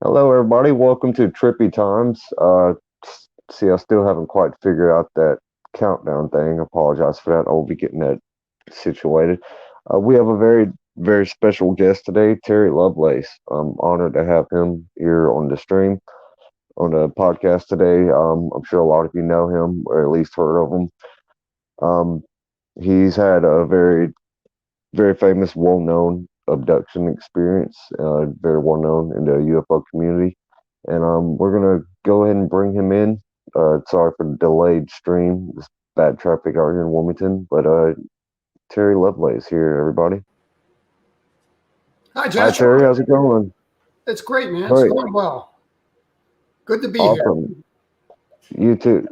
Hello, everybody. Welcome to TrippyTimes. See, I still haven't quite figured out that countdown thing. Apologize for that. I'll be getting that situated. We have a very special guest today, Terry Lovelace. I'm honored to have him here on the stream, on the podcast today. I'm sure a lot of you know him, or at least heard of him. Um, he's had a very famous, well-known abduction experience, very well-known in the UFO community. And we're gonna go ahead and bring him in. Sorry for the delayed stream. It's bad traffic out here in Wilmington, but Terry Lovelace here, everybody. Hi, Hi, Joshua. Terry. How's it going? It's great, man. It's Great, going well. Good to be here. awesome. You too.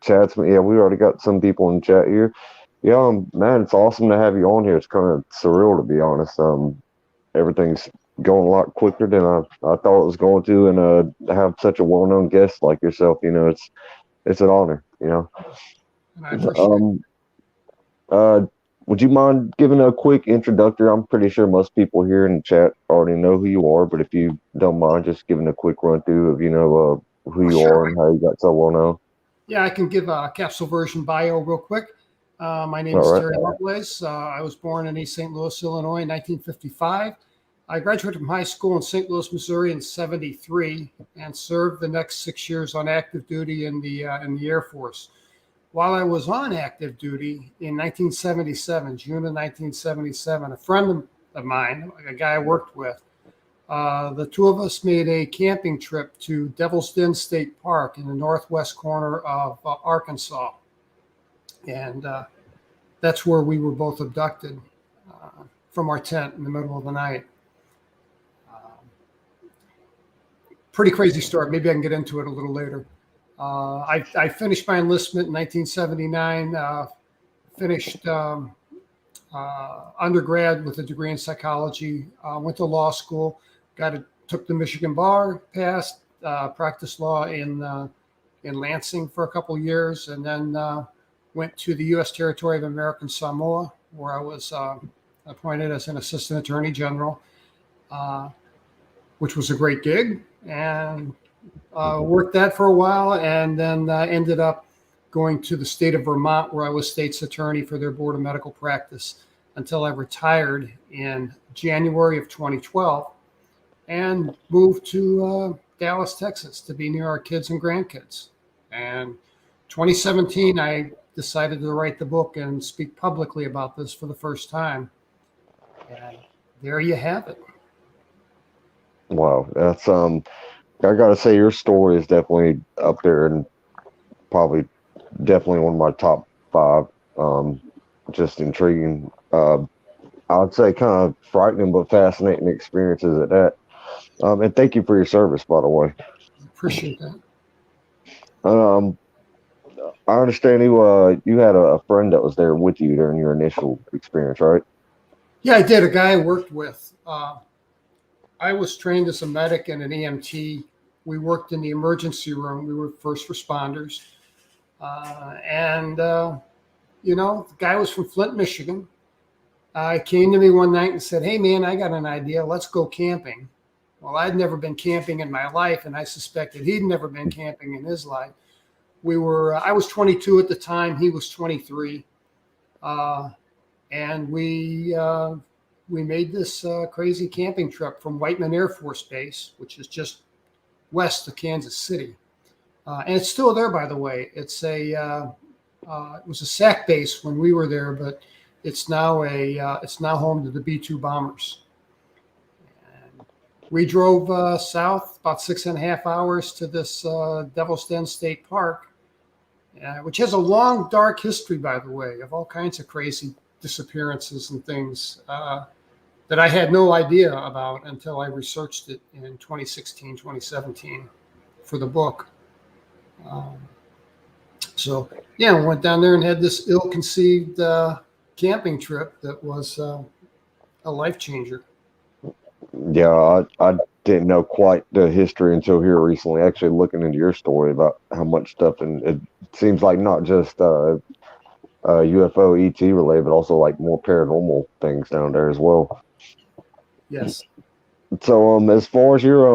Chat's yeah. We already got some people in chat here. Yeah, man, it's awesome to have you on here. It's kind of surreal to be honest. Everything's going a lot quicker than I thought it was going to, and have such a well-known guest like yourself, it's an honor, And I appreciate it. Um, uh, would you mind giving a quick introductory? I'm pretty sure most people here in the chat already know who you are, but if you don't mind, just giving a quick run through of who Oh, you sure. are and how you got so well known. Yeah, I can give a capsule version bio real quick. My name All is right. Terry Lovelace. I was born in East St. Louis, Illinois in 1955. I graduated from high school in St. Louis, Missouri in 73 and served the next 6 years on active duty in the Air Force. While I was on active duty in 1977, June of 1977, a friend of mine, a guy I worked with, the two of us made a camping trip to Devil's Den State Park in the northwest corner of Arkansas. And that's where we were both abducted from our tent in the middle of the night. Pretty crazy story. Maybe I can get into it a little later. I finished my enlistment in 1979, finished undergrad with a degree in psychology, went to law school, took the Michigan bar, passed, practiced law in Lansing for a couple of years, and then went to the U.S. Territory of American Samoa, where I was appointed as an assistant attorney general, uh, which was a great gig, and worked that for a while, and then ended up going to the state of Vermont, where I was state's attorney for their board of medical practice until I retired in January of 2012 and moved to Dallas, Texas to be near our kids and grandkids. And 2017, I decided to write the book and speak publicly about this for the first time. And there you have it. Wow, that's I gotta say your story is definitely up there and probably definitely one of my top five. Um, just intriguing. I would say kind of frightening but fascinating experiences at that. And thank you for your service, by the way. Appreciate that. Um, I understand you had a friend that was there with you during your initial experience, right? Yeah, I did. A guy I worked with. I was trained as a medic and an EMT. We worked in the emergency room. We were first responders. And the guy was from Flint, Michigan. He came to me one night and said, "Hey, man, I got an idea. Let's go camping." Well, I'd never been camping in my life, and I suspected he'd never been camping in his life. I was 22 at the time. He was 23. Uh, and we made this crazy camping trip from Whiteman Air Force Base, which is just west of Kansas City, and it's still there, by the way. It was a SAC base when we were there, but it's now home to the B-2 bombers. And we drove south about 6.5 hours to this Devil's Den State Park, which has a long, dark history, by the way, of all kinds of crazy disappearances and things that I had no idea about until I researched it in 2016, 2017 for the book. Um, so, yeah, we went down there and had this ill-conceived camping trip that was a life changer. Yeah, I didn't know quite the history until here recently. Actually, looking into your story about how much stuff, and it seems like not just UFO ET related, but also like more paranormal things down there as well. Yes. So, as far as your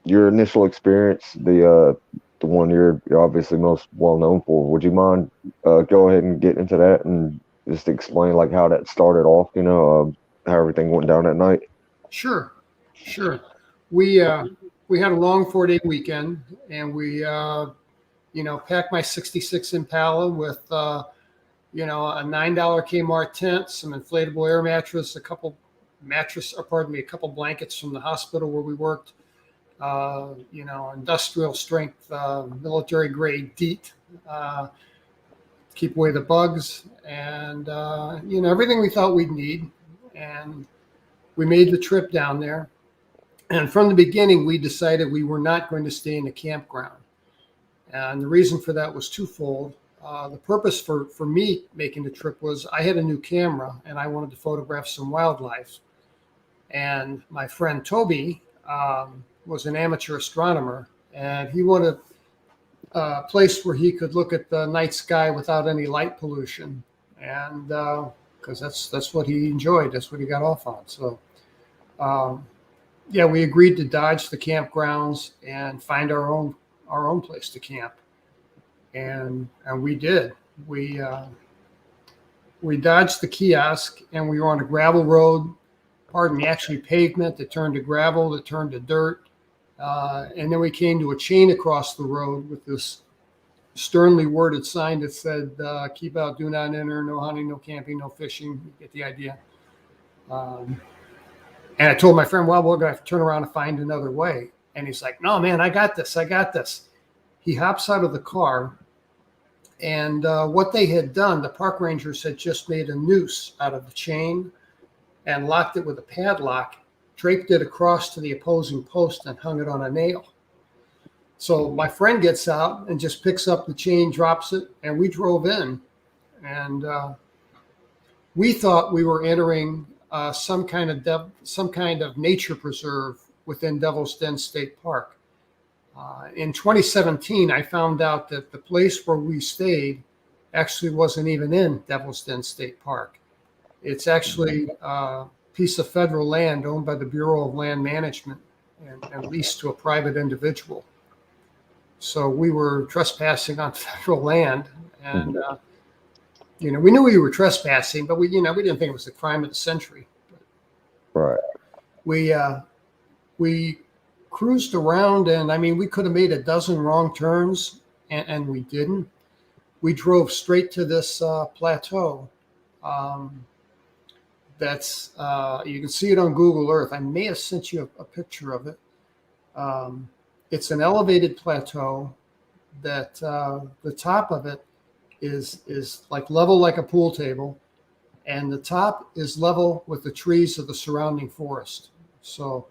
your initial experience, the one you're obviously most well known for. Would you mind go ahead and get into that and just explain like how that started off? How everything went down that night. Sure, sure. We we had a long 4-day weekend, and we packed my '66 Impala with a $9 Kmart tent, some inflatable air mattress, a couple blankets from the hospital where we worked, industrial strength, military grade DEET, keep away the bugs, and everything we thought we'd need. And we made the trip down there. And from the beginning, we decided we were not going to stay in the campground. And the reason for that was twofold. The purpose for me making the trip was I had a new camera and I wanted to photograph some wildlife. And my friend Toby was an amateur astronomer, and he wanted a place where he could look at the night sky without any light pollution. And because that's what he enjoyed, that's what he got off on. So, we agreed to dodge the campgrounds and find our own place to camp. And we did. We dodged the kiosk, and we were on a gravel road. Pardon me, actually pavement that turned to gravel, that turned to dirt. And then we came to a chain across the road with this sternly worded sign that said, keep out, do not enter, no hunting, no camping, no fishing. You get the idea. And I told my friend, well, we're going to have to turn around and find another way. And he's like, no, man, I got this. He hops out of the car, and what they had done, the park rangers had just made a noose out of the chain and locked it with a padlock, draped it across to the opposing post, and hung it on a nail. So my friend gets out and just picks up the chain, drops it, and we drove in. And we thought we were entering some kind of nature preserve within Devil's Den State Park. In 2017, I found out that the place where we stayed actually wasn't even in Devil's Den State Park. It's actually a piece of federal land owned by the Bureau of Land Management and leased to a private individual. So we were trespassing on federal land, and we knew we were trespassing, but we didn't think it was the crime of the century. Right. We cruised around, and we could have made a dozen wrong turns, and we didn't. We drove straight to this plateau. That's you can see it on Google Earth. I may have sent you a picture of it. It's an elevated plateau that the top of it is like level like a pool table, and the top is level with the trees of the surrounding forest. So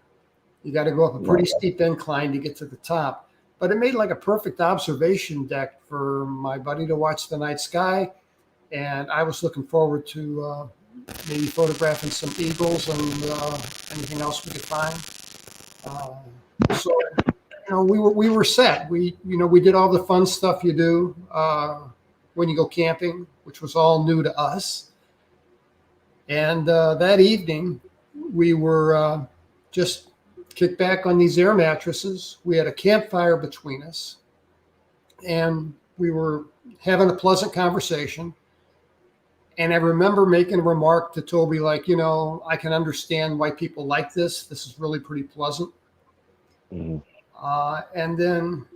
you got to go up a pretty steep incline to get to the top. But it made like a perfect observation deck for my buddy to watch the night sky, and I was looking forward to maybe photographing some eagles and anything else we could find. So we were set. We did all the fun stuff you do when you go camping, which was all new to us. And that evening, we were just kicked back on these air mattresses. We had a campfire between us, and we were having a pleasant conversation. And I remember making a remark to Toby, like, I can understand why people like this. This is really pretty pleasant. Mm-hmm. And then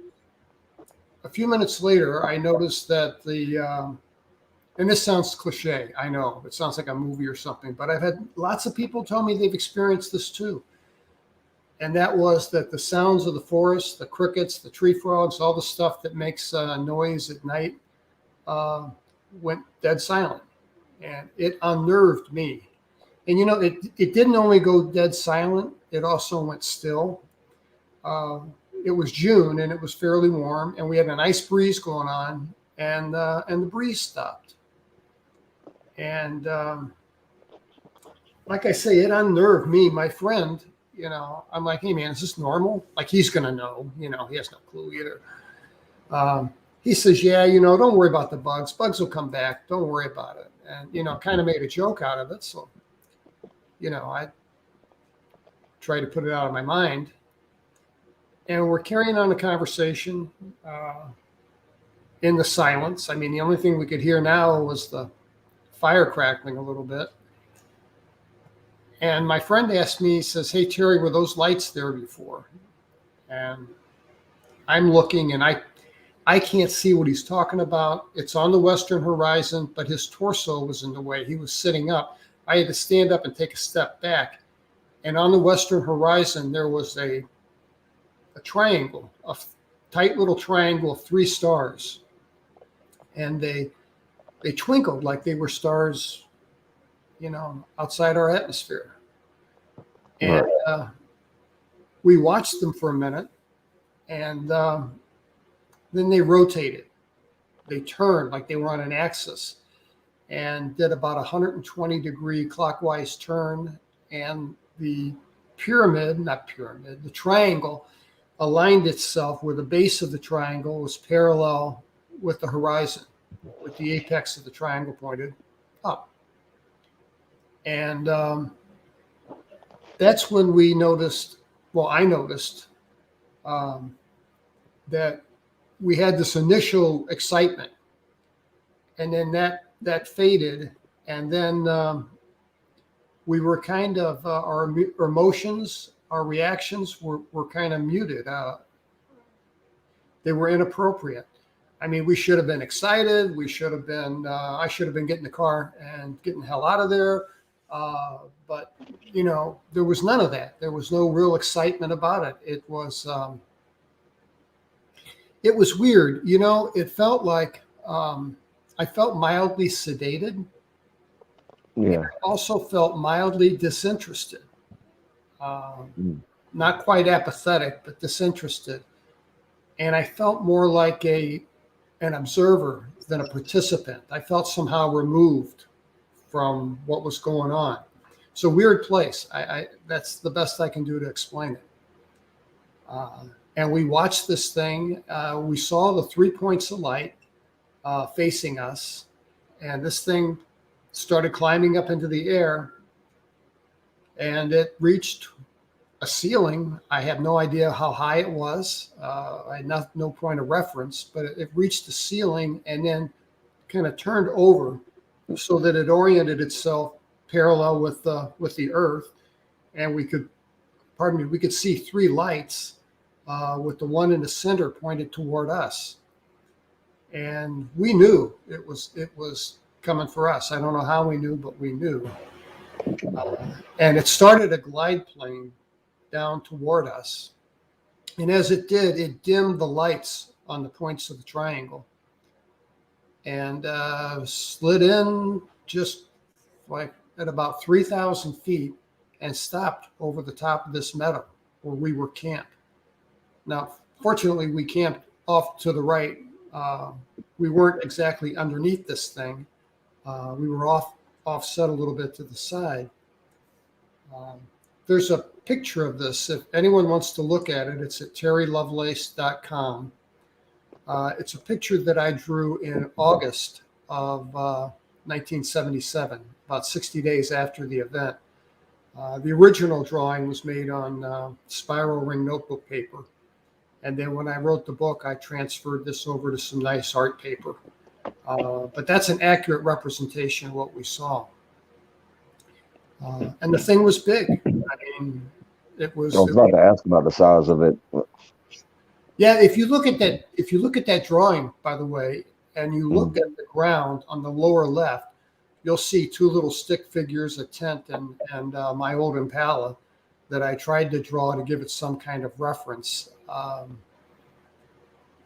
a few minutes later, I noticed that and this sounds cliche, I know, it sounds like a movie or something, but I've had lots of people tell me they've experienced this too. And that was that the sounds of the forest, the crickets, the tree frogs, all the stuff that makes noise at night went dead silent. And it unnerved me. And, it didn't only go dead silent, it also went still. It was June, and it was fairly warm, and we had a nice breeze going on, and the breeze stopped. And like I say, it unnerved me. My friend, I'm like, hey, man, is this normal? Like, he's going to know. He has no clue either. He says, yeah, don't worry about the bugs. Bugs will come back. Don't worry about it. And, kind of made a joke out of it. So, I tried to put it out of my mind. And we're carrying on a conversation in the silence. I mean, the only thing we could hear now was the fire crackling a little bit. And my friend asked me, he says, "Hey, Terry, were those lights there before?" And I'm looking, and I can't see what he's talking about. It's on the western horizon, but his torso was in the way. He was sitting up. I had to stand up and take a step back. And on the western horizon, there was a triangle, a tight little triangle of 3 stars. And they twinkled like they were stars, outside our atmosphere. And we watched them for a minute, and then they rotated. They turned like they were on an axis and did about 120-degree clockwise turn. And the the triangle aligned itself where the base of the triangle was parallel with the horizon, with the apex of the triangle pointed up. And that's when we noticed, I noticed that we had this initial excitement, and then that faded, and then we were kind of our emotions, our reactions were kind of muted. They were inappropriate. I mean, we should have been excited. We should have been. I should have been getting the car and getting the hell out of there. But there was none of that. There was no real excitement about it. It was weird. It felt like I felt mildly sedated. Yeah. I also felt mildly disinterested. Not quite apathetic, but disinterested. And I felt more like an observer than a participant. I felt somehow removed from what was going on. It's a weird place. That's the best I can do to explain it. And we watched this thing. We saw the 3 points of light facing us, and this thing started climbing up into the air, and it reached a ceiling. I have no idea how high it was. I had no point of reference, but it reached the ceiling and then kind of turned over so that it oriented itself parallel with the earth, and we could see 3 lights with the one in the center pointed toward us, and we knew it was coming for us. I don't know how we knew, but we knew. And it started a glide plane down toward us, and as it did, it dimmed the lights on the points of the triangle and slid in just like at about 3,000 feet and stopped over the top of this meadow where we were camped. Now, fortunately, we camped off to the right. We weren't exactly underneath this thing. We were offset a little bit to the side. There's a picture of this. If anyone wants to look at it, it's at terrylovelace.com. It's a picture that I drew in August of 1977, about 60 days after the event. The original drawing was made on spiral ring notebook paper. And then when I wrote the book, I transferred this over to some nice art paper. But that's an accurate representation of what we saw. And the thing was big. I mean, it was. I was about to ask about the size of it. Yeah, if you look at that drawing, by the way, and you look at the ground on the lower left, you'll see 2 little stick figures, a tent, and my old Impala that I tried to draw to give it some kind of reference.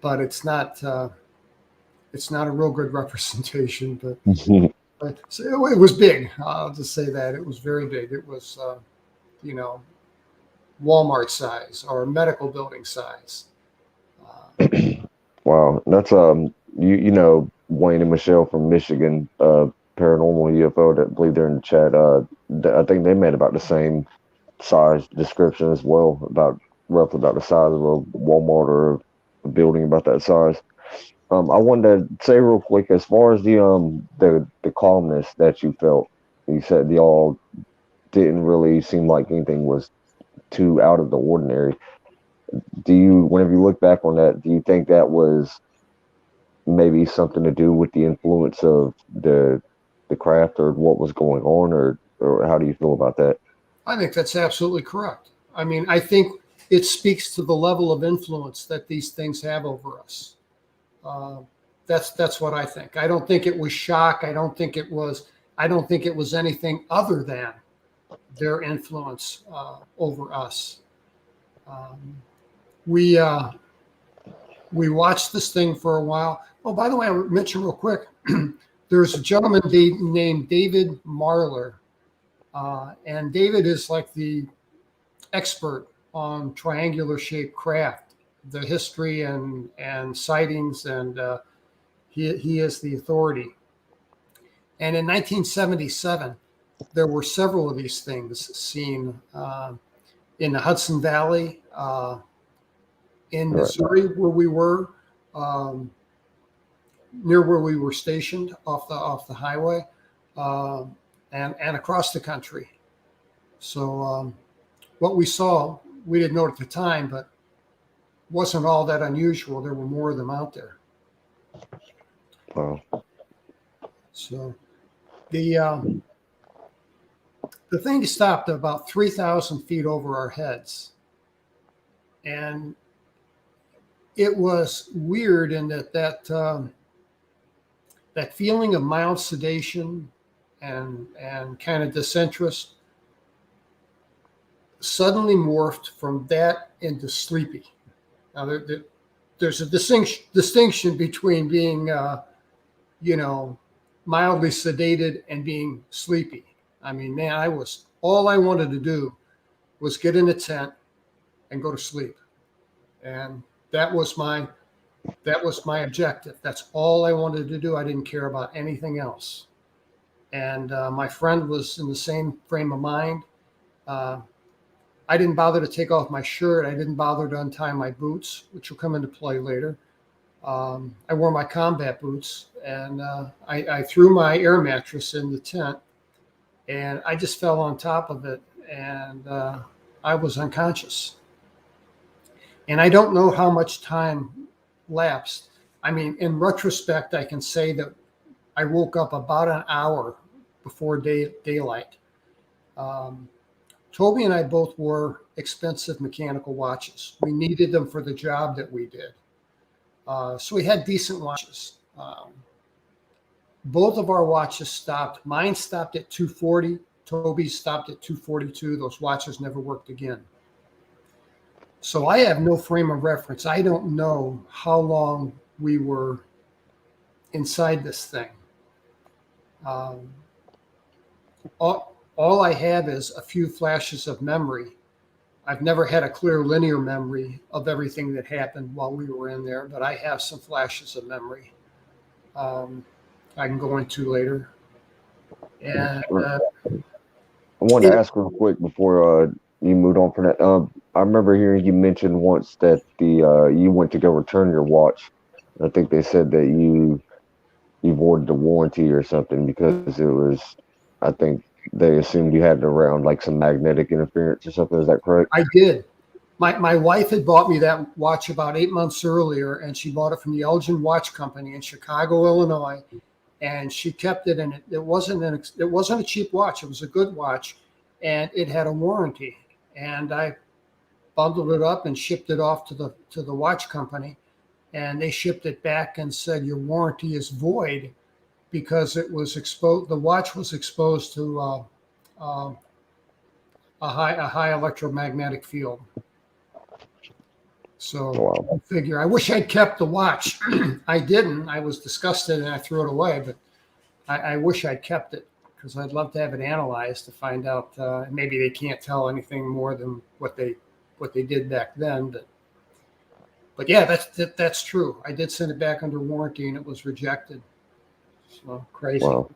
But it's not a real good representation. But so it was big. I'll just say that it was very big. It was, Walmart size or medical building size. Wow, that's you know Wayne and Michelle from Michigan, Paranormal UFO that believe they're in the chat. I think they made about the same size description as well, about roughly about the size of a Walmart or a building about that size. I wanted to say real quick, as far as the calmness that you felt, you said y'all didn't really seem like anything was too out of the ordinary. whenever you look back on that, do you think that was maybe something to do with the influence of the craft or what was going on, or how do you feel about that? I think that's absolutely correct. I mean, I think it speaks to the level of influence that these things have over us. Uh, that's what I think. I don't think it was shock. I don't think it was. I don't think it was anything other than their influence over us. Um, we we watched this thing for a while. Oh, by the way, I mentioned real quick. There's a gentleman named David Marler, and David is like the expert on triangular shaped craft, the history and sightings, and he is the authority. And in 1977, there were several of these things seen in the Hudson Valley, in Right. Missouri, where we were, um, near where we were stationed off the highway, and across the country. So what we saw, we didn't know at the time, but wasn't all that unusual. There were more of them out there. Wow. So the thing stopped about 3,000 feet over our heads, and it was weird in that feeling of mild sedation and kind of disinterest suddenly morphed from that into sleepy. Now there's a distinction between being mildly sedated and being sleepy. I mean, man, all I wanted to do was get in a tent and go to sleep, and that was my objective. That's all I wanted to do. I didn't care about anything else. And my friend was in the same frame of mind. Uh, I didn't bother to take off my shirt. I didn't bother to untie my boots, which will come into play later. I wore my combat boots, and I threw my air mattress in the tent, and I just fell on top of it, and I was unconscious. And I don't know how much time lapsed. I mean, in retrospect, I can say that I woke up about an hour before daylight. Um, Toby and I both wore expensive mechanical watches. We needed them for the job that we did. So we had decent watches. Both of our watches stopped. Mine stopped at 240. Toby's stopped at 242. Those watches never worked again. So I have no frame of reference. I don't know how long we were inside this thing. Um, all I have is a few flashes of memory. I've never had a clear linear memory of everything that happened while we were in there, but I have some flashes of memory um, I can go into later. And I wanted to ask real quick before you moved on from that. I remember hearing you mention once that you went to go return your watch. I think they said that you voided the warranty or something because it was. I think they assumed you had it around like some magnetic interference or something. Is that correct? I did. My wife had bought me that watch about 8 months earlier, and she bought it from the Elgin Watch Company in Chicago, Illinois, and she kept it. And it wasn't a cheap watch; it was a good watch, and it had a warranty. And I bundled it up and shipped it off to the watch company, and they shipped it back and said your warranty is void because it was exposed. The watch was exposed to uh, a high electromagnetic field. So Wow. figure, I wish I'd kept the watch. I didn't. I was disgusted and I threw it away. But I wish I'd kept it because I'd love to have it analyzed to find out. Maybe they can't tell anything more than what they did back then. But yeah, that's true. I did send it back under warranty and it was rejected. So crazy. Wow.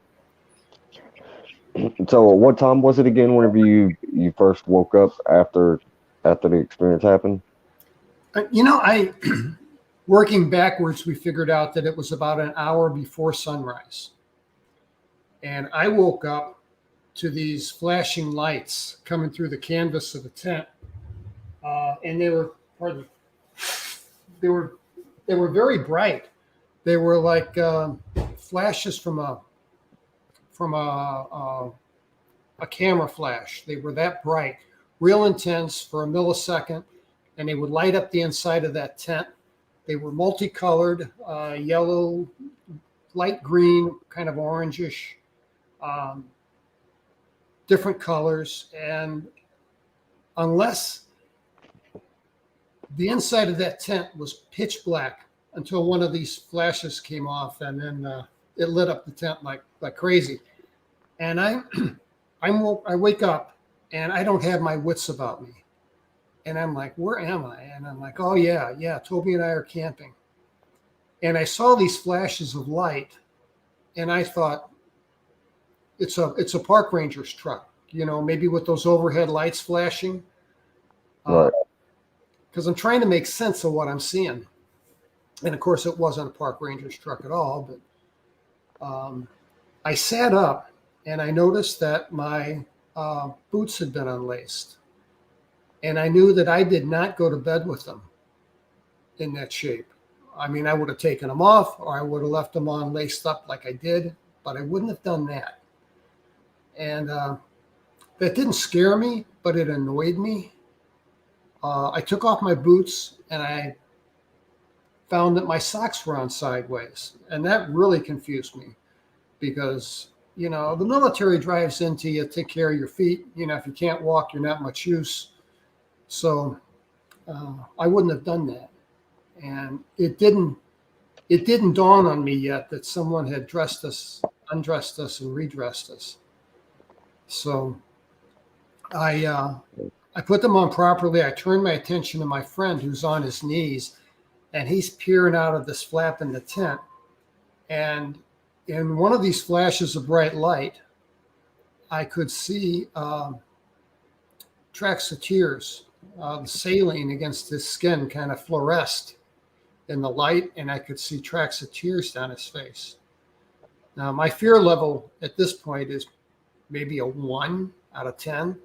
So what time was it again? Whenever you first woke up after the experience happened? I working backwards, we figured out that it was about an hour before sunrise. And I woke up to these flashing lights coming through the canvas of the tent. And they were pardon, they were very bright. They were like flashes from a camera flash. They were that bright, real intense for a millisecond, and they would light up the inside of that tent. They were multicolored, yellow, light green, kind of orangish, different colors. And unless the inside of that tent was pitch black until one of these flashes came off, and then it lit up the tent like crazy. And I wake up and I don't have my wits about me. And I'm like, where am I? And I'm like, oh yeah, Toby and I are camping. And I saw these flashes of light, and I thought, it's a park ranger's truck, maybe with those overhead lights flashing. Right. Because I'm trying to make sense of what I'm seeing. And of course, it wasn't a park ranger's truck at all. But I sat up and I noticed that my boots had been unlaced. And I knew that I did not go to bed with them in that shape. I mean, I would have taken them off, or I would have left them on laced up like I did, but I wouldn't have done that. And that didn't scare me, but it annoyed me. I took off my boots and I found that my socks were on sideways. And that really confused me because, the military drives into you, take care of your feet. If you can't walk, you're not much use. So I wouldn't have done that. And it didn't dawn on me yet that someone had dressed us, undressed us, and redressed us. So I put them on properly. I turned my attention to my friend who's on his knees, and he's peering out of this flap in the tent. And in one of these flashes of bright light, I could see tracks of tears. The saline against his skin kind of fluoresced in the light, and I could see tracks of tears down his face. Now, my fear level at this point is maybe a 1 out of 10.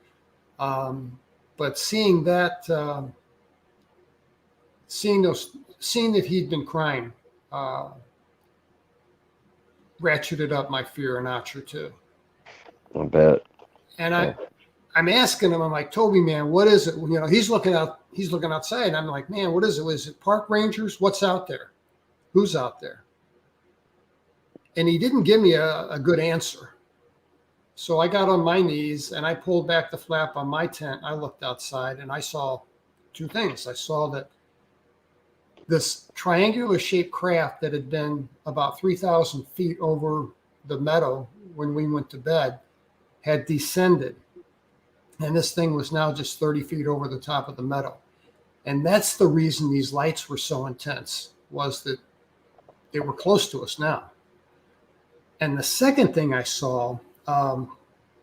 But seeing that, seeing that he'd been crying, ratcheted up my fear a notch or two. I bet. And I'm asking him, I'm like, Toby, man, what is it? He's looking outside. And I'm like, man, what is it? Is it park rangers? What's out there? Who's out there? And he didn't give me a good answer. So I got on my knees and I pulled back the flap on my tent. I looked outside and I saw two things. I saw that this triangular shaped craft that had been about 3,000 feet over the meadow when we went to bed had descended. And this thing was now just 30 feet over the top of the meadow. And that's the reason these lights were so intense, was that they were close to us now. And the second thing I saw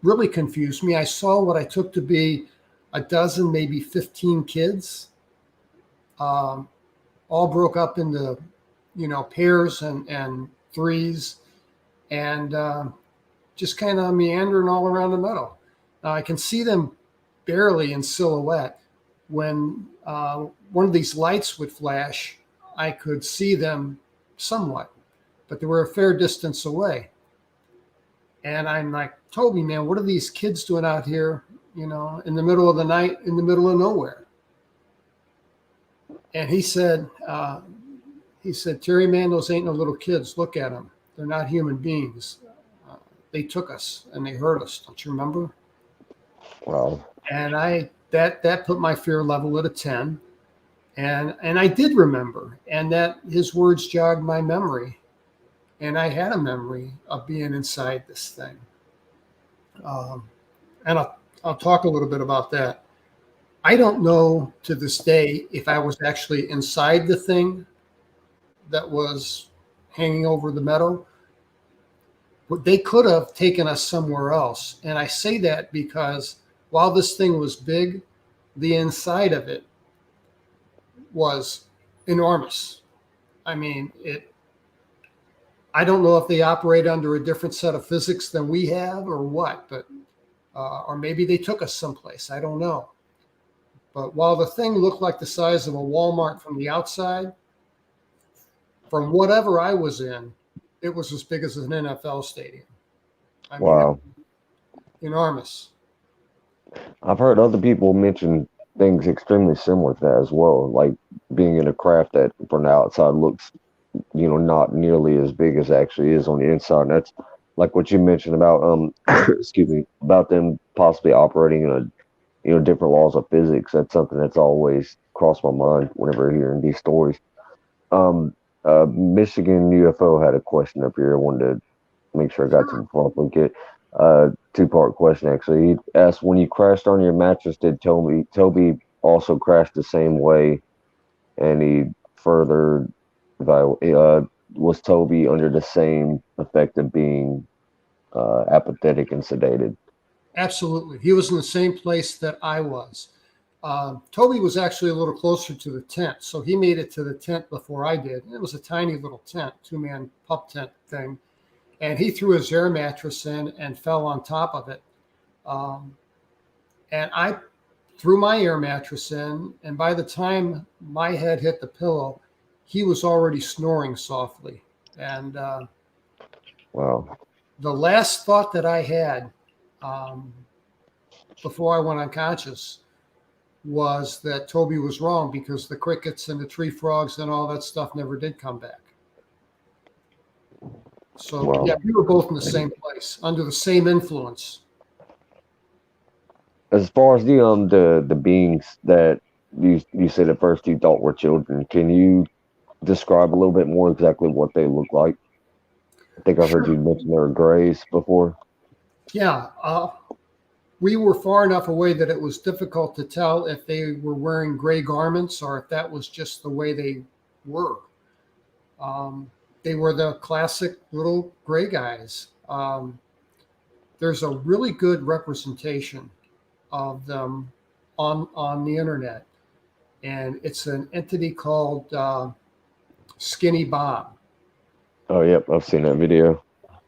really confused me. I saw what I took to be a dozen, maybe 15 kids, all broke up into, pairs and threes, and just kind of meandering all around the meadow. Now, I can see them barely in silhouette. When one of these lights would flash, I could see them somewhat, but they were a fair distance away. And I'm like, Toby, man, what are these kids doing out here, in the middle of the night, in the middle of nowhere? And he said, Terry, man, those ain't no little kids. Look at them. They're not human beings. They took us and they hurt us. Don't you remember? Wow. And that put my fear level at a 10. And I did remember, and that his words jogged my memory. And I had a memory of being inside this thing. And I'll talk a little bit about that. I don't know to this day if I was actually inside the thing that was hanging over the meadow. But they could have taken us somewhere else. And I say that because while this thing was big, the inside of it was enormous. I mean, I don't know if they operate under a different set of physics than we have or what, but or maybe they took us someplace. I don't know. But while the thing looked like the size of a Walmart from the outside, from whatever I was in, it was as big as an NFL stadium. I mean, Wow. enormous. I've heard other people mention things extremely similar to that as well, like being in a craft that from the outside looks, not nearly as big as it actually is on the inside. And that's like what you mentioned about, excuse me, about them possibly operating in different laws of physics. That's something that's always crossed my mind whenever hearing these stories. Um, Michigan UFO had a question up here. I wanted to make sure I got to before I forget. Two-part question actually. He asked, when you crashed on your mattress, did Toby also crashed the same way? And he further, was Toby under the same effect of being apathetic and sedated? Absolutely. He was in the same place that I was. Toby was actually a little closer to the tent, so he made it to the tent before I did. It was a tiny little tent, 2-man pup tent thing. And he threw his air mattress in and fell on top of it. And I threw my air mattress in, and by the time my head hit the pillow, he was already snoring softly. And Wow. the last thought that I had before I went unconscious was that Toby was wrong, because the crickets and the tree frogs and all that stuff never did come back. So Wow. yeah, we were both in the same place under the same influence. As far as the beings that you said at first you thought were children, can you describe a little bit more exactly what they look like? I think I heard you Sure. mention they were grays before. Yeah. We were far enough away that it was difficult to tell if they were wearing gray garments or if that was just the way they were. They were the classic little gray guys. There's a really good representation of them on the internet, and it's an entity called Skinny Bob. Oh, yep, I've seen that video.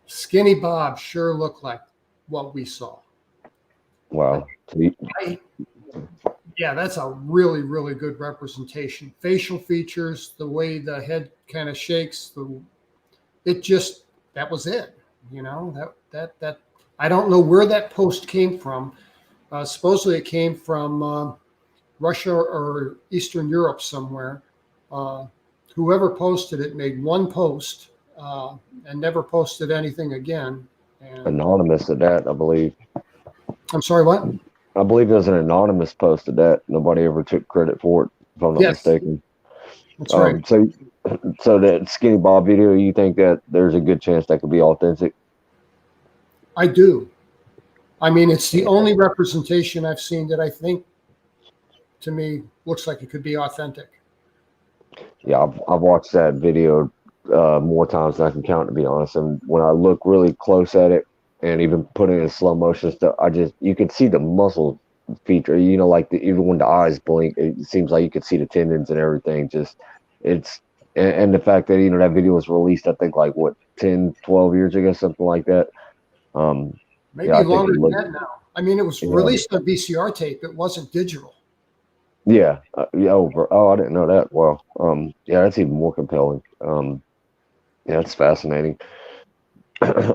Skinny Bob sure looked like what we saw. Wow. So you, Yeah, that's a really, really good representation. Facial features, the way the head kind of shakes, that was it. That I don't know where that post came from. Supposedly it came from Russia or Eastern Europe somewhere. Whoever posted it made one post and never posted anything again. And anonymous at that, I believe. I'm sorry, what? I believe it was an anonymous post at that. Nobody ever took credit for it, if I'm not Yes, mistaken. that's right. So that Skinny Bob video, you think that there's a good chance that could be authentic? I do. I mean, it's the only representation I've seen that I think, to me, looks like it could be authentic. Yeah, I've watched that video more times than I can count, to be honest. And when I look really close at it, and even put it in slow motion stuff, you can see the muscle feature. Like even when the eyes blink, it seems like you could see the tendons and everything. Just it's and the fact that that video was released, I think like what 10, 12 years ago, something like that. Yeah, Maybe I think longer it than looked. that now. I mean, it was Yeah, released on VCR tape. It wasn't digital. yeah, yeah. Oh, I didn't know that. Well, yeah, that's even more compelling. Yeah, that's fascinating.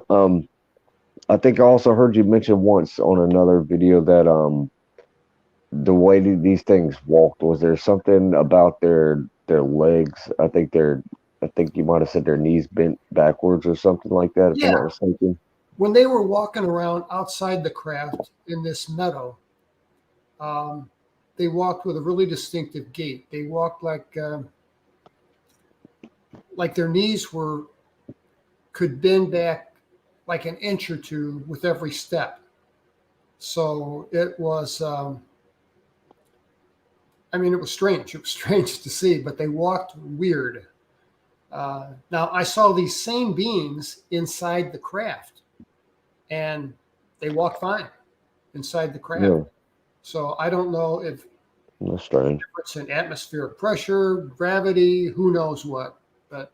um, I think I also heard you mention once on another video that the way these things walked, was there something about their legs? I think you might have said their knees bent backwards or something like that, if I'm Yeah. not mistaken. When they were walking around outside the craft in this meadow, um, they walked with a really distinctive gait. They walked like their knees could bend back like an inch or two with every step. So it was, I mean, it was strange. It was strange to see, but they walked weird. Now, I saw these same beings inside the craft, and they walked fine inside the craft. Yeah, So I don't know if that's strange. it's in atmospheric pressure, gravity, who knows what. But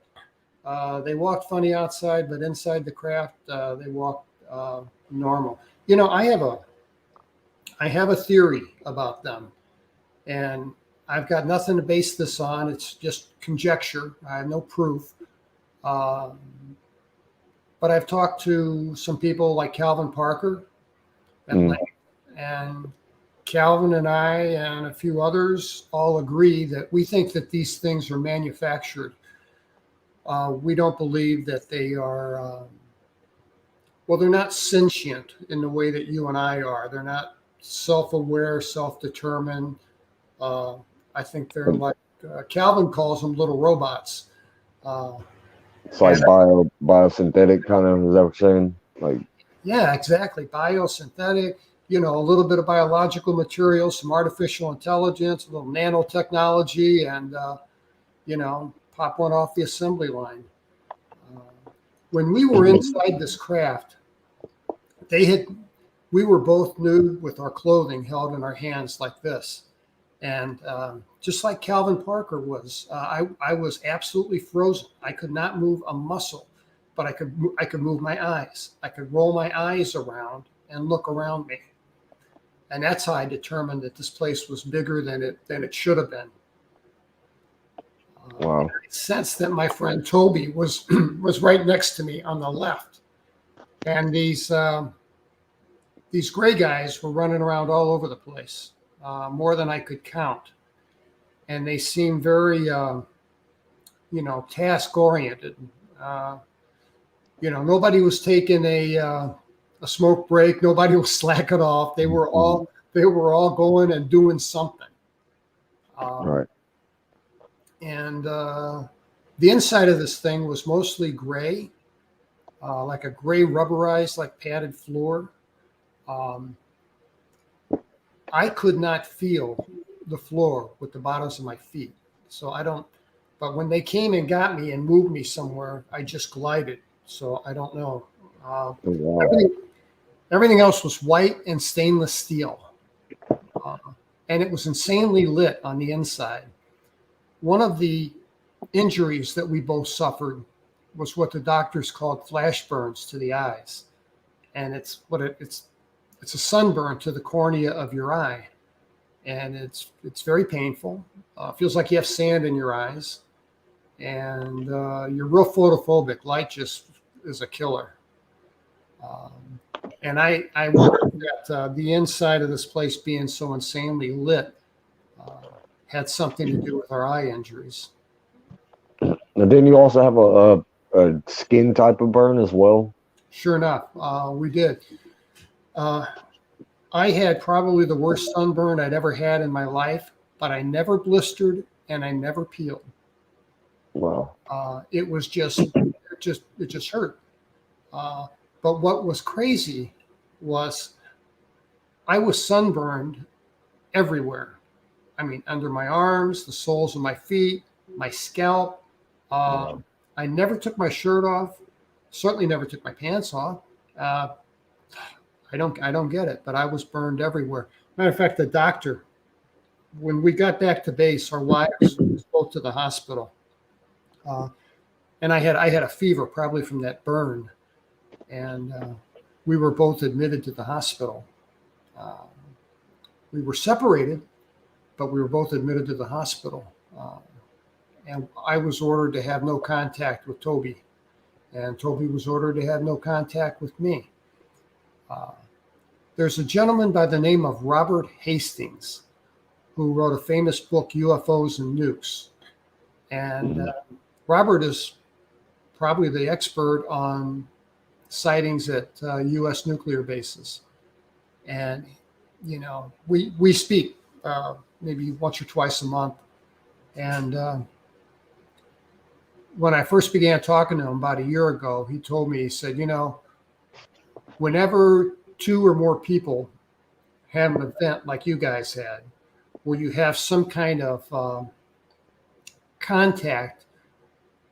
they walked funny outside, but inside the craft, they walked normal. I have a theory about them. And I've got nothing to base this on. It's just conjecture. I have no proof. But I've talked to some people like Calvin Parker at length, and Calvin and I and a few others all agree that we think that these things are manufactured. We don't believe that they are, well, they're not sentient in the way that you and I are. They're not self-aware, self-determined. I think they're like, Calvin calls them little robots. It's like biosynthetic kind of, is that what you're saying? Like, yeah, exactly. Biosynthetic, a little bit of biological material, some artificial intelligence, a little nanotechnology, and, pop one off the assembly line. When we were inside this craft, we were both nude with our clothing held in our hands like this. And just like Calvin Parker was, I was absolutely frozen. I could not move a muscle, but I could move my eyes. I could roll my eyes around and look around me. And that's how I determined that this place was bigger than it should have been. wow. I sensed that my friend Toby was right next to me on the left, and these gray guys were running around all over the place, more than I could count, and they seemed very, task oriented. Nobody was taking a smoke break. Nobody was slacking off. They were all going and doing something. Right. And the inside of this thing was mostly gray, like a gray rubberized, like padded floor. I could not feel the floor with the bottoms of my feet. So but when they came and got me and moved me somewhere, I just glided. So I don't know. Wow. Everything else was white and stainless steel. And it was insanely lit on the inside. One of the injuries that we both suffered was what the doctors called flash burns to the eyes. And it's a sunburn to the cornea of your eye. And it's very painful. Feels like you have sand in your eyes. And you're real photophobic. Light just is a killer. And I wonder that the inside of this place being so insanely lit had something to do with our eye injuries. And then you also have a skin type of burn as well? Sure enough, we did. I had probably the worst sunburn I'd ever had in my life, but I never blistered and I never peeled. Wow. It was just hurt. But what was crazy was I was sunburned everywhere. I mean, under my arms, the soles of my feet, my scalp. I never took my shirt off. Certainly never took my pants off. I don't get it, but I was burned everywhere. Matter of fact, the doctor, when we got back to base, our wives spoke to the hospital, and I had a fever, probably from that burn, and we were both admitted to the hospital. We were separated, but we were both admitted to the hospital, and I was ordered to have no contact with Toby, and Toby was ordered to have no contact with me. There's a gentleman by the name of Robert Hastings who wrote a famous book, UFOs and Nukes. And Robert is probably the expert on sightings at U.S. nuclear bases. And, we speak maybe once or twice a month. And when I first began talking to him about a year ago, he told me, he said, whenever 2 or more people have an event like you guys had, where you have some kind of contact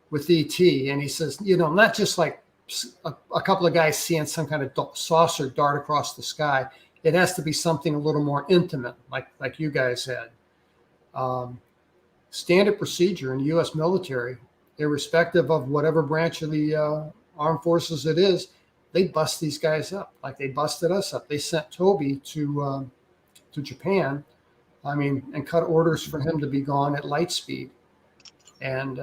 with ET, and he says, not just like a couple of guys seeing some kind of saucer dart across the sky. It has to be something a little more intimate, like you guys had. Standard procedure in the U.S. military, irrespective of whatever branch of the armed forces it is, they bust these guys up like they busted us up. They sent Toby to Japan I mean, and cut orders for him to be gone at light speed. And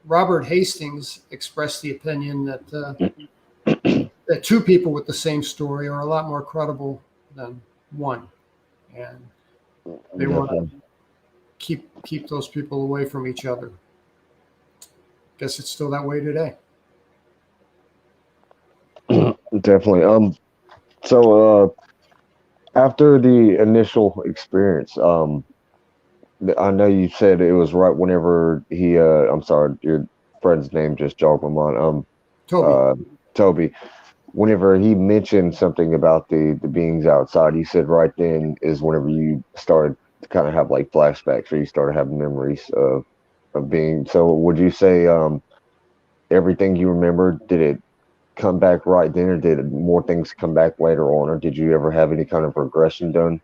Robert Hastings expressed the opinion that two people with the same story are a lot more credible than one, and they want to keep those people away from each other. Guess it's still that way today. Definitely. So after the initial experience, I know you said it was right whenever he. I'm sorry, your friend's name just jogged my mind. Toby. Toby. Whenever he mentioned something about the beings outside, he said right then is whenever you started to kind of have like flashbacks, or you started having memories of being. So would you say everything you remembered, did it come back right then, or did more things come back later on, or did you ever have any kind of regression done?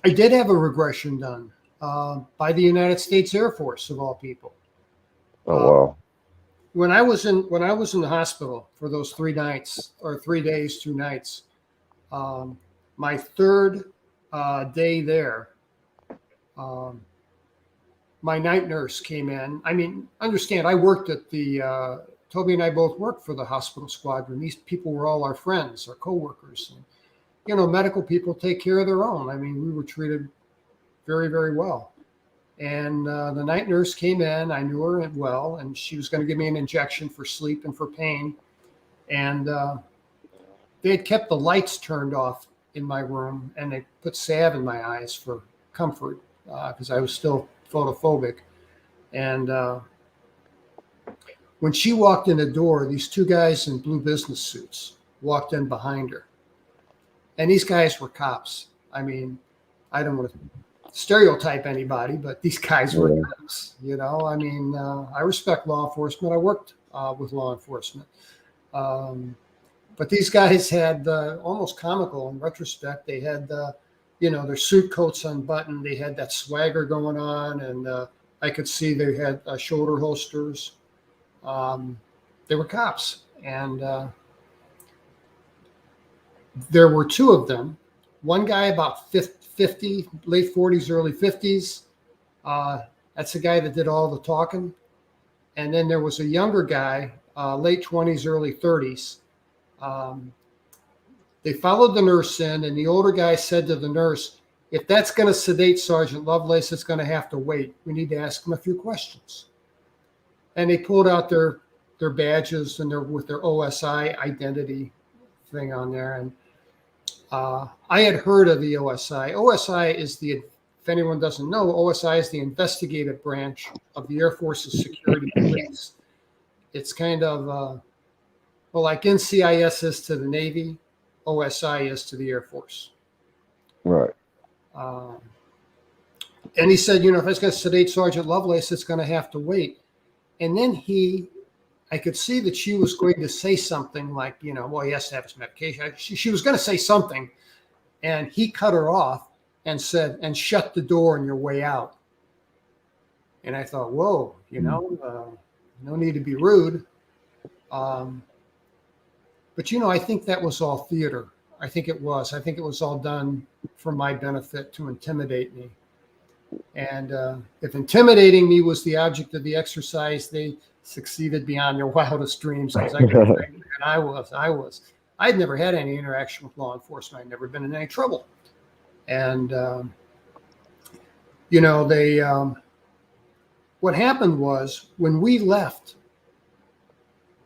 I did have a regression done by the United States Air Force, of all people. Oh wow! When I was in the hospital for those 3 nights, or 3 days, 2 nights, my third day there, my night nurse came in. I mean, understand, I worked at the Toby and I both worked for the hospital squadron. These people were all our friends, our coworkers. And, you know, medical people take care of their own. I mean, we were treated very, very well. And the night nurse came in. I knew her well, and she was going to give me an injection for sleep and for pain. And they had kept the lights turned off in my room, and they put salve in my eyes for comfort because I was still photophobic. And when she walked in the door, these 2 guys in blue business suits walked in behind her. And these guys were cops. I mean, I don't want to stereotype anybody, but these guys were cops. You know, I mean, I respect law enforcement. I worked with law enforcement. But these guys had almost comical in retrospect. They had, you know, their suit coats unbuttoned. They had that swagger going on. And I could see they had shoulder holsters. They were cops. And there were 2 of them. One guy about 50, late 40s, early 50s. That's the guy that did all the talking. And then there was a younger guy, late 20s, early 30s. They followed the nurse in, and the older guy said to the nurse, "If that's going to sedate Sergeant Lovelace, it's going to have to wait. We need to ask him a few questions." And they pulled out their badges and with their OSI identity thing on there. And I had heard of the OSI. OSI is if anyone doesn't know, OSI is the investigative branch of the Air Force's security police. It's kind of, well, like NCIS is to the Navy, OSI is to the Air Force. Right. And he said, you know, if it's going to sedate Sergeant Lovelace, it's going to have to wait. And then I could see that she was going to say something like, you know, well, he has to have his medication. She was going to say something, and he cut her off and said, "And shut the door on your way out." And I thought, whoa, you know, no need to be rude. But, you know, I think that was all theater. I think it was all done for my benefit to intimidate me. And if intimidating me was the object of the exercise, they succeeded beyond their wildest dreams. Because I'd never had any interaction with law enforcement. I'd never been in any trouble. And, you know, what happened was when we left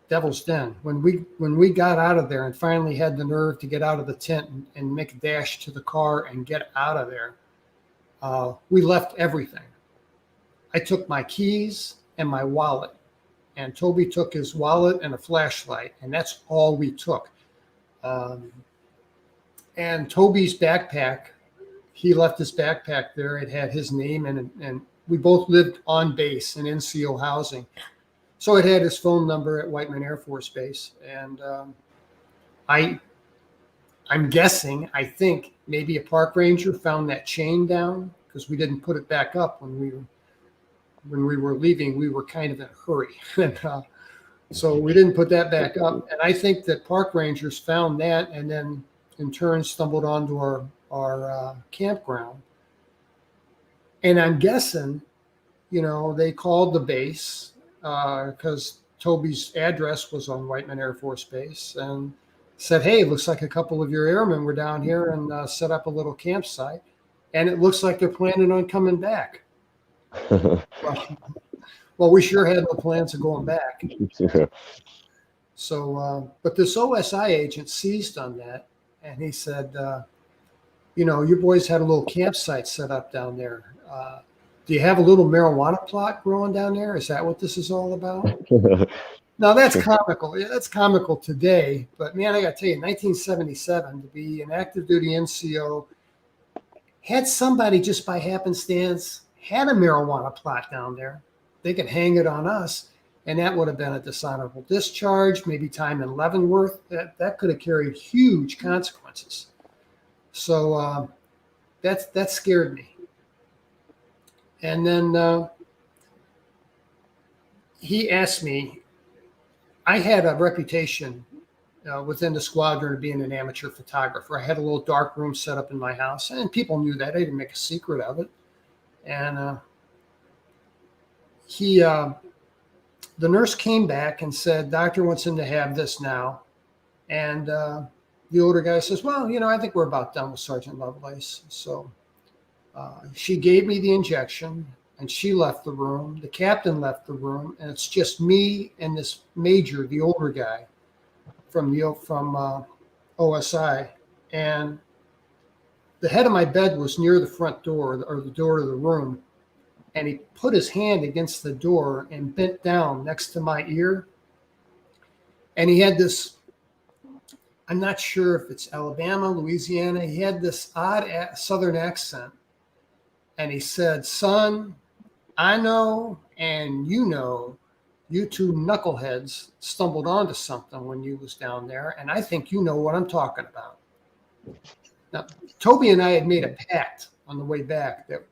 Devil's Den, when we got out of there and finally had the nerve to get out of the tent and make a dash to the car and get out of there, we left everything. I took my keys and my wallet, and Toby took his wallet and a flashlight, and that's all we took. And Toby's backpack, he left his backpack there. It had his name in it, and we both lived on base in NCO housing. So it had his phone number at Whiteman Air Force Base. And I'm guessing, I think maybe a park ranger found that chain down because we didn't put it back up when we were leaving. We were kind of in a hurry. And, so we didn't put that back up. And I think that park rangers found that and then in turn stumbled onto our campground. And I'm guessing, they called the base because Toby's address was on Whiteman Air Force Base and said, hey, it looks like a couple of your airmen were down here and set up a little campsite. And it looks like they're planning on coming back. Well, we sure had no plans of going back. So, but this OSI agent seized on that, and he said, your boys had a little campsite set up down there. Do you have a little marijuana plot growing down there? Is that what this is all about? Now, that's comical. Yeah, that's comical today. But, man, I got to tell you, 1977, to be an active duty NCO, had somebody just by happenstance had a marijuana plot down there, they could hang it on us, and that would have been a dishonorable discharge, maybe time in Leavenworth. That could have carried huge consequences. So that scared me. And then he asked me, I had a reputation within the squadron of being an amateur photographer. I had a little dark room set up in my house, and people knew that. I didn't make a secret of it. And the nurse came back and said, doctor wants him to have this now. And the older guy says, well, I think we're about done with Sergeant Lovelace. So she gave me the injection, and she left the room. The captain left the room, and it's just me and this major, the older guy from OSI. And the head of my bed was near the front door, or the door to the room. And he put his hand against the door and bent down next to my ear. And he had this, I'm not sure if it's Alabama, Louisiana. He had this odd Southern accent. And he said, son, I know, and you two knuckleheads stumbled onto something when you was down there. And I think you know what I'm talking about. Now, Toby and I had made a pact on the way back that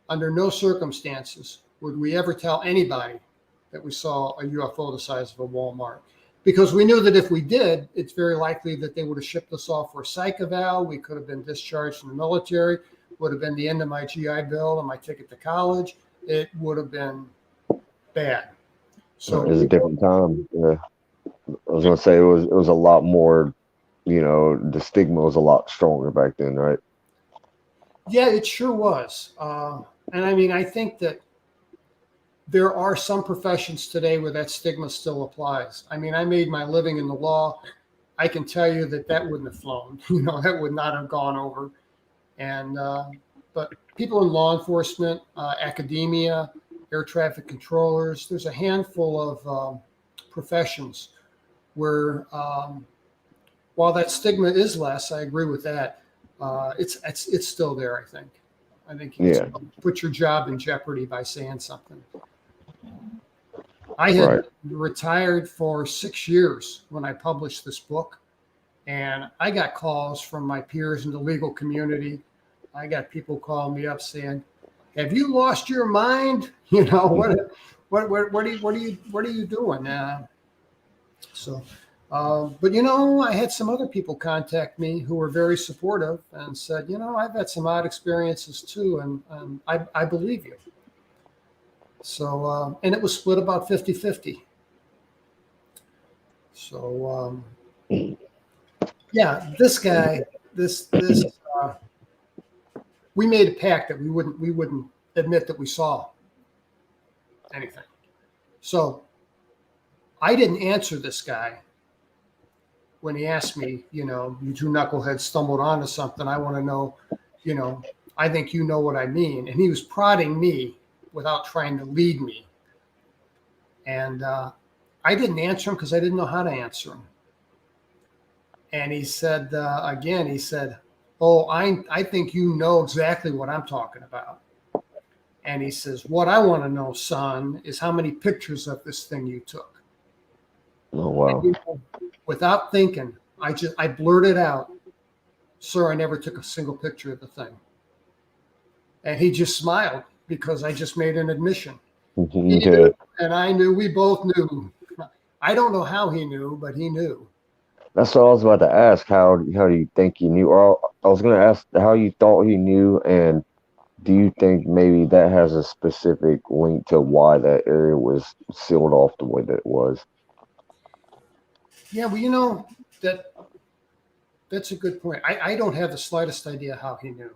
under no circumstances would we ever tell anybody that we saw a UFO the size of a Walmart, because we knew that if we did, it's very likely that they would have shipped us off for a psych eval. We could have been discharged from the military, would have been the end of my GI Bill and my ticket to college. It would have been bad. So it was a different time. Yeah. I was going to say it was a lot more, the stigma was a lot stronger back then, right? Yeah, it sure was. And I mean, I think that there are some professions today where that stigma still applies. I mean, I made my living in the law. I can tell you that wouldn't have flown. That would not have gone over. And but people in law enforcement, academia, air traffic controllers, there's a handful of professions where while that stigma is less, I agree with that. It's still there, I think. I think you can put your job in jeopardy by saying something. I had retired for 6 years when I published this book, and I got calls from my peers in the legal community. I got people calling me up saying, "Have you lost your mind? What are you doing?" But I had some other people contact me who were very supportive and said, I've had some odd experiences too, and I believe you. So, and it was split about 50-50. So, yeah, this guy, we made a pact that we wouldn't admit that we saw anything. So I didn't answer this guy when he asked me, you two knuckleheads stumbled onto something. I want to know, I think you know what I mean. And he was prodding me without trying to lead me. And I didn't answer him because I didn't know how to answer him. And he said, oh, I think you know exactly what I'm talking about. And he says, what I want to know, son, is how many pictures of this thing you took. Oh, wow. And, without thinking, I blurted out, sir, I never took a single picture of the thing. And he just smiled because I just made an admission. He knew, and I knew, we both knew. I don't know how he knew, but he knew. That's what I was about to ask. How do you think he knew? Or I was going to ask how you thought he knew, and do you think maybe that has a specific link to why that area was sealed off the way that it was? Yeah, well, that that's a good point. I don't have the slightest idea how he knew.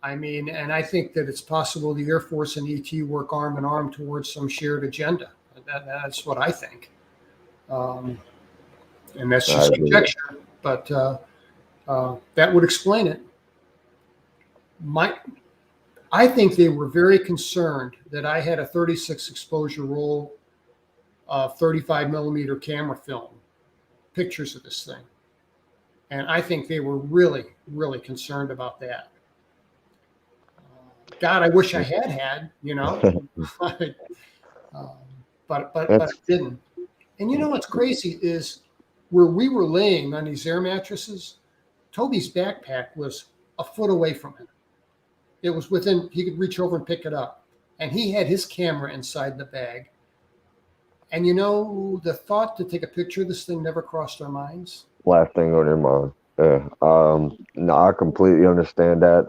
I mean, and I think that it's possible the Air Force and ET work arm in arm towards some shared agenda. That's what I think. Um, and that's I just agree. conjecture, but that would explain it. My, I think they were very concerned that I had a 36 exposure roll, 35 millimeter camera film, pictures of this thing. And I think they were really, really concerned about that. God, I wish I had, but I That's didn't. And what's crazy is where we were laying on these air mattresses, Toby's backpack was a foot away from him. It was within, he could reach over and pick it up. And he had his camera inside the bag. And the thought to take a picture of this thing never crossed our minds. last thing on your mind. Yeah. No, I completely understand that.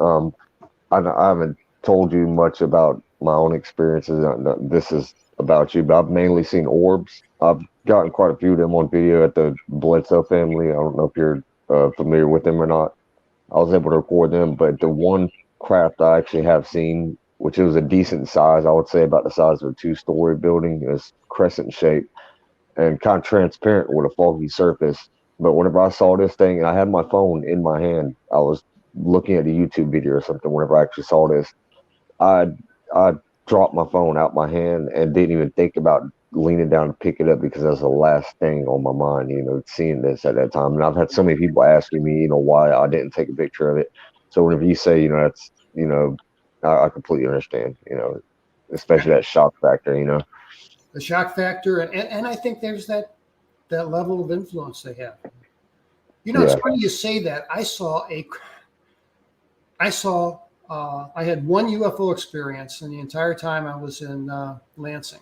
I haven't told you much about my own experiences. This is about you, but I've mainly seen orbs. I've gotten quite a few of them on video at the Bledsoe family. I don't know if you're familiar with them or not. I was able to record them, but the one craft I actually have seen, which was a decent size, I would say about the size of a two-story building, is crescent shaped and kind of transparent with a foggy surface. But whenever I saw this thing, and I had my phone in my hand, I was looking at a YouTube video or something. Whenever I actually saw this, I I dropped my phone out my hand and didn't even think about leaning down to pick it up because that's the last thing on my mind. Seeing this at that time, and I've had so many people asking me, why I didn't take a picture of it. So whenever you say, that's, I completely understand. Especially that shock factor. The shock factor. And I think there's that level of influence they have. It's Yeah. funny you say that. I had one UFO experience in the entire time I was in Lansing.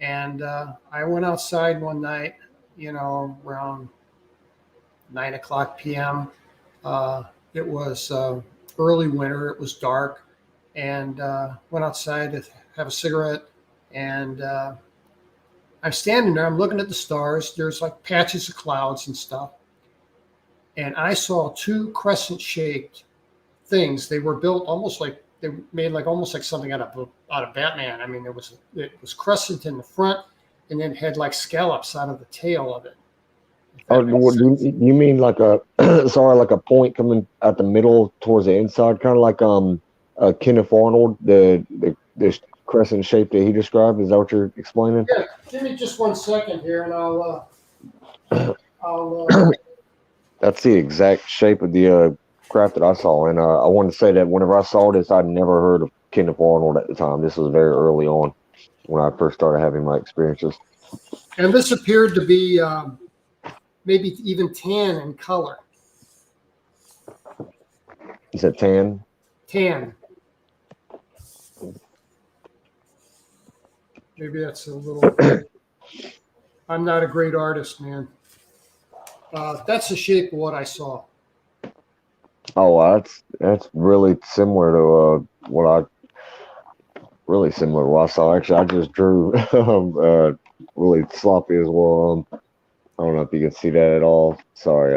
And I went outside one night, around 9 o'clock p.m. It was early winter. It was dark. And went outside to have a cigarette. And I'm standing there. I'm looking at the stars. There's like patches of clouds and stuff. And I saw two crescent-shaped things. They were built almost like they made almost like something out of Batman. I mean, it was crescent in the front, and then had like scallops out of the tail of it. If Oh, that makes what, sense. you mean like a sorry, like a point coming at the middle towards the inside, kind of like Kenneth Arnold, the crescent shape that he described. Is that what you're explaining? Yeah, give me just 1 second here, and I'll That's the exact shape of the craft that I saw, and I want to say that whenever I saw this, I'd never heard of Kenneth Arnold at the time. This was very early on when I first started having my experiences. and this appeared to be maybe even tan in color. Is it tan? Tan. Maybe that's a little. I'm not a great artist, man. That's the shape of what I saw. Oh, wow, that's really similar to really similar to what I saw. Actually, I just drew really sloppy as well. I don't know if you can see that at all. Sorry,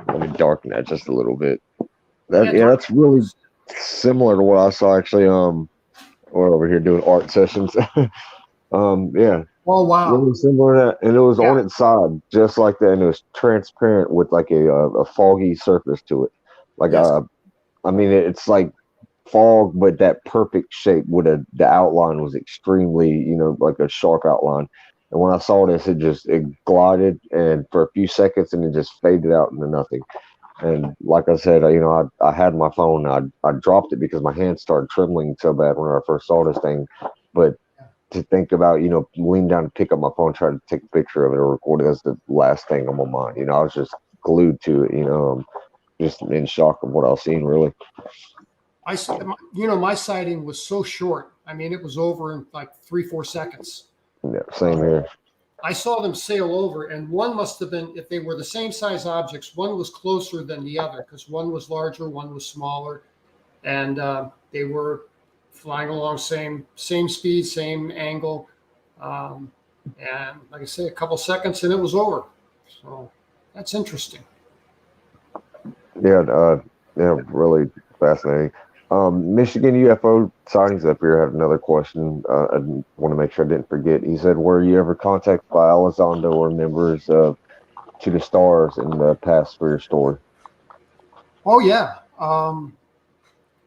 let me darken that just a little bit. That's really similar to what I saw actually. We're over here doing art sessions. Yeah, Oh wow! really similar to that, and it was Yeah. on its side just like that, and it was transparent with like a foggy surface to it. Like Yes. I mean, it's like fog, but that perfect shape with the outline was extremely, like a sharp outline. And when I saw this, it glided and for a few seconds and it just faded out into nothing. And like I said, I had my phone. I dropped it because my hands started trembling so bad when I first saw this thing. But to think about, lean down to pick up my phone, try to take a picture of it or record it, that's the last thing on my mind. I was just glued to it. Just in shock of what I was seeing, really. My sighting was so short. I mean, it was over in like 3-4 seconds. Yeah, same here. I saw them sail over, and one must have been, if they were the same size objects, one was closer than the other because one was larger, one was smaller, and they were flying along same speed, same angle, and like I say, a couple seconds and it was over. So that's interesting. Yeah, yeah, really fascinating. Michigan UFO sightings up here. I have another question. I want to make sure I didn't forget. He said, "Were you ever contacted by Elizondo or members of To the Stars in the past for your story?" Oh yeah.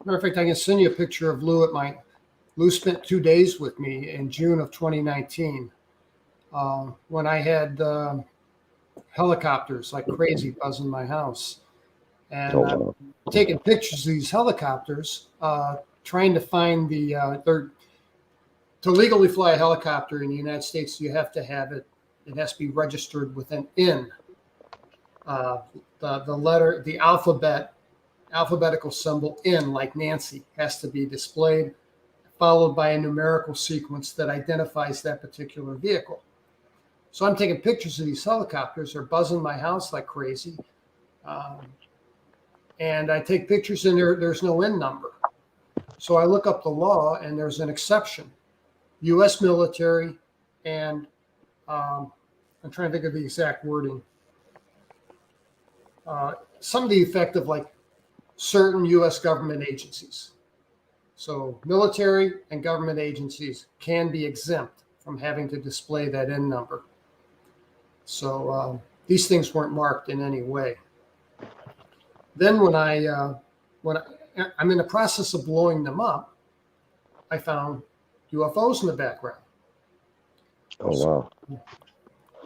Matter of fact, I can send you a picture of Lou Lou spent 2 days with me in June of 2019 when I had helicopters like crazy buzzing my house. Oh, And wow. taking pictures of these helicopters, trying to find to legally fly a helicopter in the United States, you have to have it has to be registered with an N. The alphabetical symbol N, like Nancy, has to be displayed, followed by a numerical sequence that identifies that particular vehicle. So I'm taking pictures of these helicopters. They're buzzing my house like crazy. And I take pictures and there's no N number. So I look up the law and there's an exception. U.S. military and I'm trying to think of the exact wording. Some of the effect of like certain U.S. government agencies. So military and government agencies can be exempt from having to display that N number. So these things weren't marked in any way. Then when I'm in the process of blowing them up, I found UFOs in the background. Oh,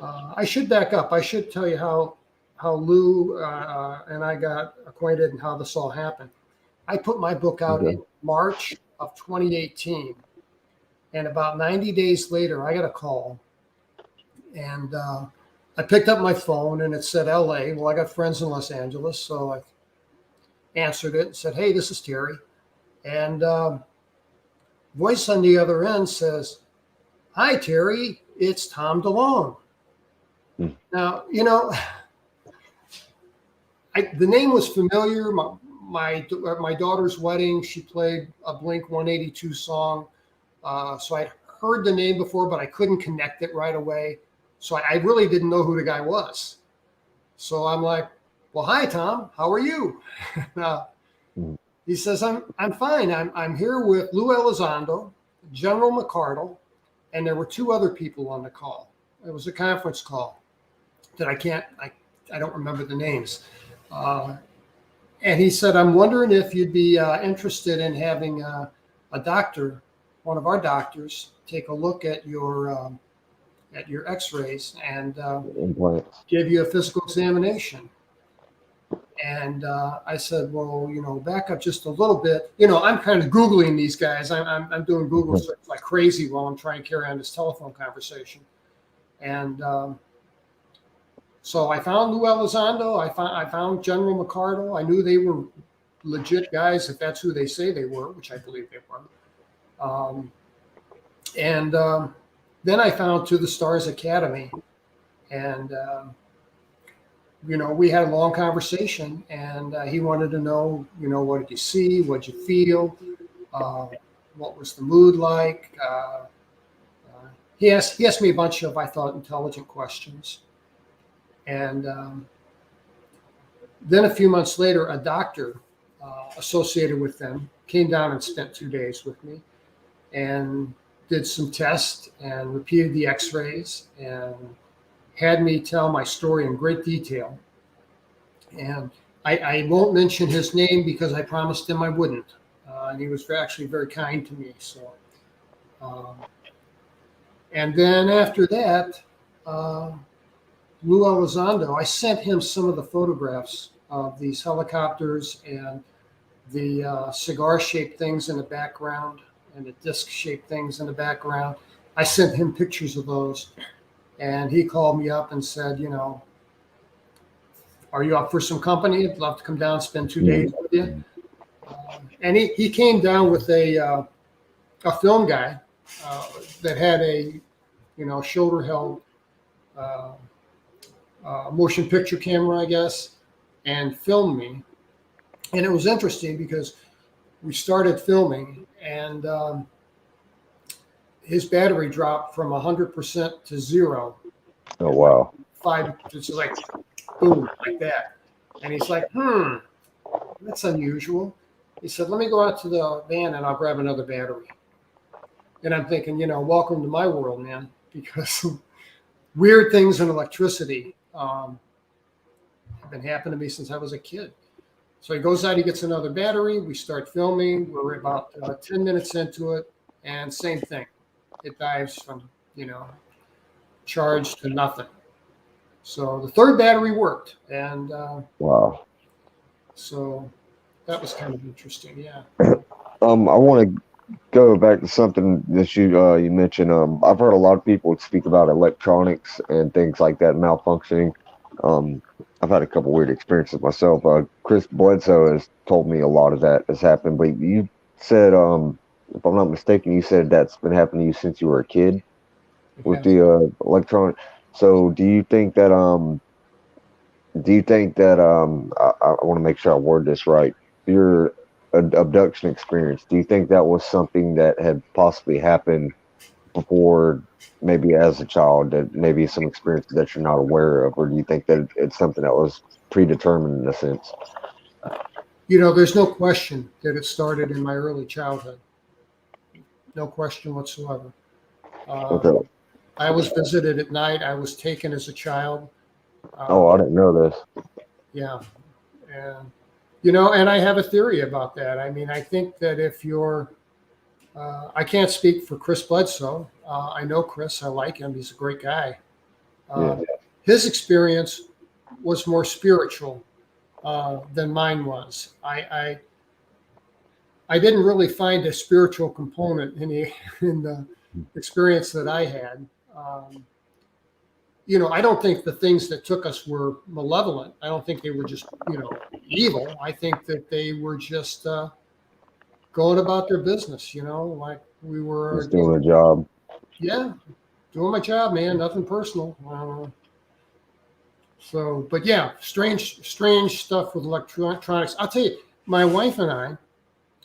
wow. I should back up. I should tell you how Lou and I got acquainted and how this all happened. I put my book out in March of 2018, and about 90 days later, I got a call, and I picked up my phone, and it said L.A. Well, I got friends in Los Angeles, so I answered it and said, "Hey, this is Terry," and voice on the other end says, "Hi, Terry, it's Tom DeLong." Now, the name was familiar. My daughter's wedding, she played a Blink-182 song. So I'd heard the name before, but I couldn't connect it right away. So I really didn't know who the guy was. So I'm like, "Well, hi, Tom. How are you?" He says, I'm fine. I'm here with Lou Elizondo, General McCardle, and there were two other people on the call. It was a conference call that I don't remember the names. And he said, "I'm wondering if you'd be interested in having a doctor, one of our doctors, take a look at your X-rays and give you a physical examination." And I said, "Well, back up just a little bit. I'm kind of Googling these guys. I'm doing Google search like crazy while I'm trying to carry on this telephone conversation." And so I found Lou Elizondo. I found General McCardle. I knew they were legit guys, if that's who they say they were, which I believe they were. Then I found To the Stars Academy, and we had a long conversation, and he wanted to know, what did you see, what did you feel, what was the mood like. He asked me a bunch of, I thought, intelligent questions. And then a few months later, a doctor associated with them came down and spent 2 days with me and did some tests and repeated the x-rays and had me tell my story in great detail. And I won't mention his name because I promised him I wouldn't. And he was actually very kind to me. So, and then after that, Lou Elizondo, I sent him some of the photographs of these helicopters and the cigar-shaped things in the background and the disc-shaped things in the background. I sent him pictures of those, and he called me up and said, "Are you up for some company? I'd love to come down and spend 2 days with you." And he came down with a film guy that had a shoulder-held motion picture camera, I guess, and filmed me. And it was interesting because we started filming, and his battery dropped from 100% to zero. Oh, wow. It's like boom, like that. And he's like, that's unusual. He said, let me go out to the van and I'll grab another battery. And I'm thinking, welcome to my world, man, because weird things in electricity have been happening to me since I was a kid. So he goes out, he gets another battery. We start filming. We're about 10 minutes into it. And same thing. It dives from, charge to nothing. So the third battery worked. And Wow. so that was kind of interesting. Yeah. I want to go back to something that you mentioned. I've heard a lot of people speak about electronics and things like that malfunctioning. I've had a couple weird experiences myself. Chris Bledsoe has told me a lot of that has happened, but you said, if I'm not mistaken, you said that's been happening to you since you were a kid with the electronic. So do you think that I want to make sure I word this right. Your abduction experience, do you think that was something that had possibly happened before, maybe as a child, that maybe some experiences that you're not aware of, or do you think that it's something that was predetermined in a sense? There's no question that it started in my early childhood. No question whatsoever. Okay. I was visited at night. I was taken as a child. Oh, I didn't know this. Yeah. And, and I have a theory about that. I mean, I think that if you're, I can't speak for Chris Bledsoe. I know Chris. I like him. He's a great guy. Yeah. His experience was more spiritual than mine was. I didn't really find a spiritual component in the experience that I had. I don't think the things that took us were malevolent. I don't think they were just, evil. I think that they were just going about their business, like we were Just doing a job. Yeah, doing my job, man. Nothing personal. But yeah, strange stuff with electronics. I'll tell you, my wife and I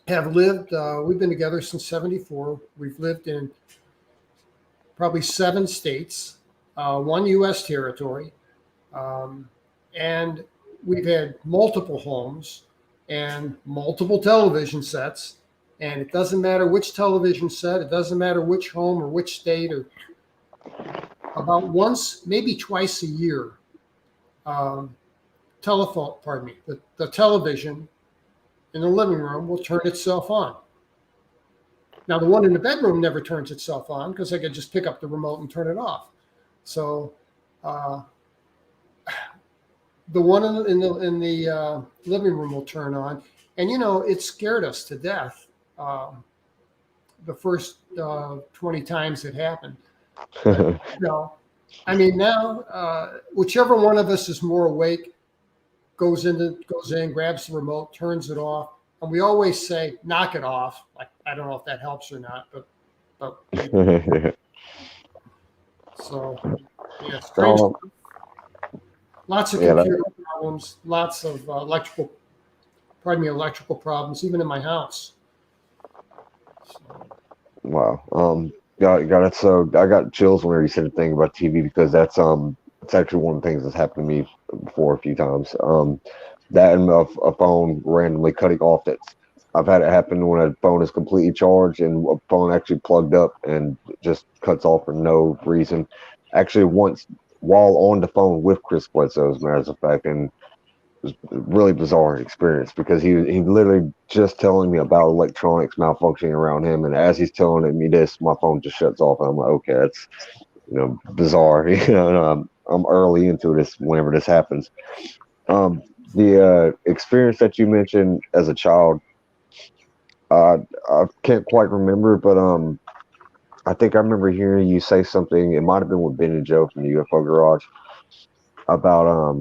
have lived. We've been together since '74. We've lived in probably 7 states, 1 U.S. territory, and we've had multiple homes and multiple television sets. And it doesn't matter which television set, it doesn't matter which home or which state, or about once, maybe twice a year, the television in the living room will turn itself on. Now, the one in the bedroom never turns itself on because I could just pick up the remote and turn it off. So the one in the living room will turn on. And, it scared us to death. The first 20 times it happened. But, I mean, now whichever one of us is more awake goes in, grabs the remote, turns it off, and we always say, "Knock it off." Like, I don't know if that helps or not, but so yeah, strange. Lots of computer problems, lots of electrical problems, even in my house. Wow. Got it. So I got chills whenever you said the thing about TV, because that's it's actually one of the things that's happened to me before a few times. That and a phone randomly cutting off. I've had it happen when a phone is completely charged and a phone actually plugged up and just cuts off for no reason. Actually, once while on the phone with Chris Bledsoe, as a matter of fact, and was a really bizarre experience because he literally just telling me about electronics malfunctioning around him, and as he's telling me this, my phone just shuts off, and I'm like, okay, that's bizarre. And I'm early into this whenever this happens. The experience that you mentioned as a child, I can't quite remember, but I think I remember hearing you say something. It might have been with Ben and Joe from the UFO Garage about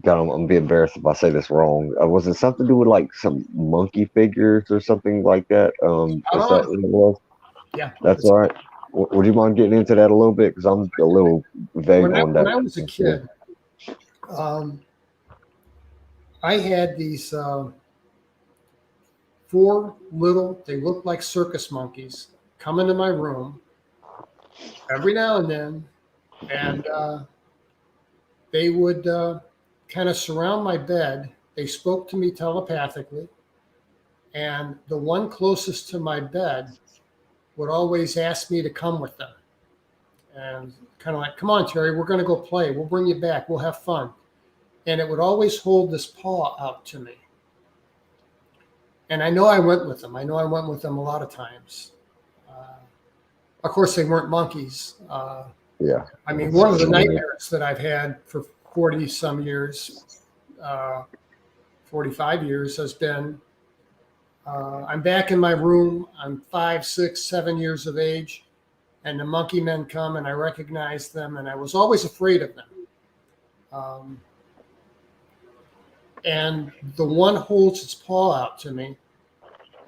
God, I'm gonna be embarrassed if I say this wrong. Was it something to do with like some monkey figures or something like that? Is that what it was? Yeah, that's all right. Would you mind getting into that a little bit? Because I'm a little vague on that. When I was a kid, I had these 4 little, they looked like circus monkeys, come into my room every now and then, and they would kind of surround my bed. They spoke to me telepathically, and the one closest to my bed would always ask me to come with them. And kind of like, come on, Terry, we're going to go play. We'll bring you back. We'll have fun. And it would always hold this paw out to me. And I know I went with them. I know I went with them a lot of times. Of course, they weren't monkeys. Yeah. I mean, one of the nightmares that I've had for 40 some years, 45 years has been, I'm back in my room. I'm 5, 6, 7 years of age, and the monkey men come, and I recognize them, and I was always afraid of them. And the one holds its paw out to me,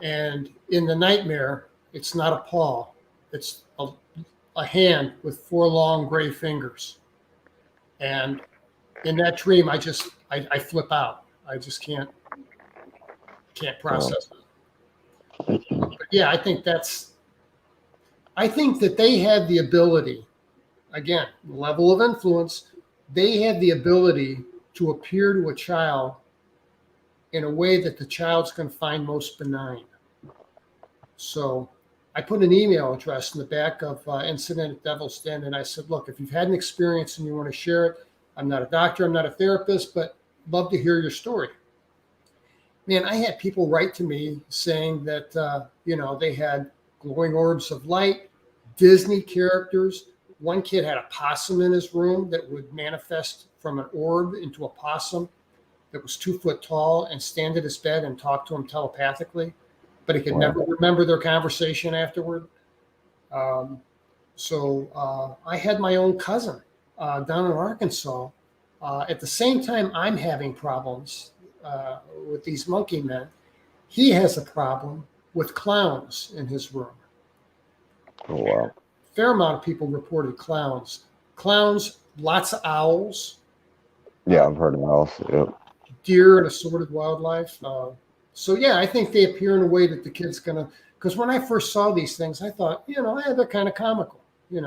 and in the nightmare, it's not a paw, it's a hand with 4 long gray fingers. And in that dream, I flip out. I just can't process it. But yeah, I think that they had the ability, again, level of influence, they had the ability to appear to a child in a way that the child's going to find most benign. So I put an email address in the back of Incident at Devil's Den, and I said, look, if you've had an experience and you want to share it, I'm not a doctor, I'm not a therapist, but love to hear your story. Man, I had people write to me saying that, they had glowing orbs of light, Disney characters. One kid had a possum in his room that would manifest from an orb into a possum that was 2 foot tall and stand at his bed and talk to him telepathically, but he could never remember their conversation afterward. So I had my own cousin down in Arkansas. At the same time I'm having problems with these monkey men, he has a problem with clowns in his room. Oh, wow. Fair amount of people reported clowns. Clowns, lots of owls. Yeah, I've heard of owls. Yep. Deer and assorted wildlife. So yeah, I think they appear in a way that the kid's gonna. Because when I first saw these things, I thought, they're kind of comical. They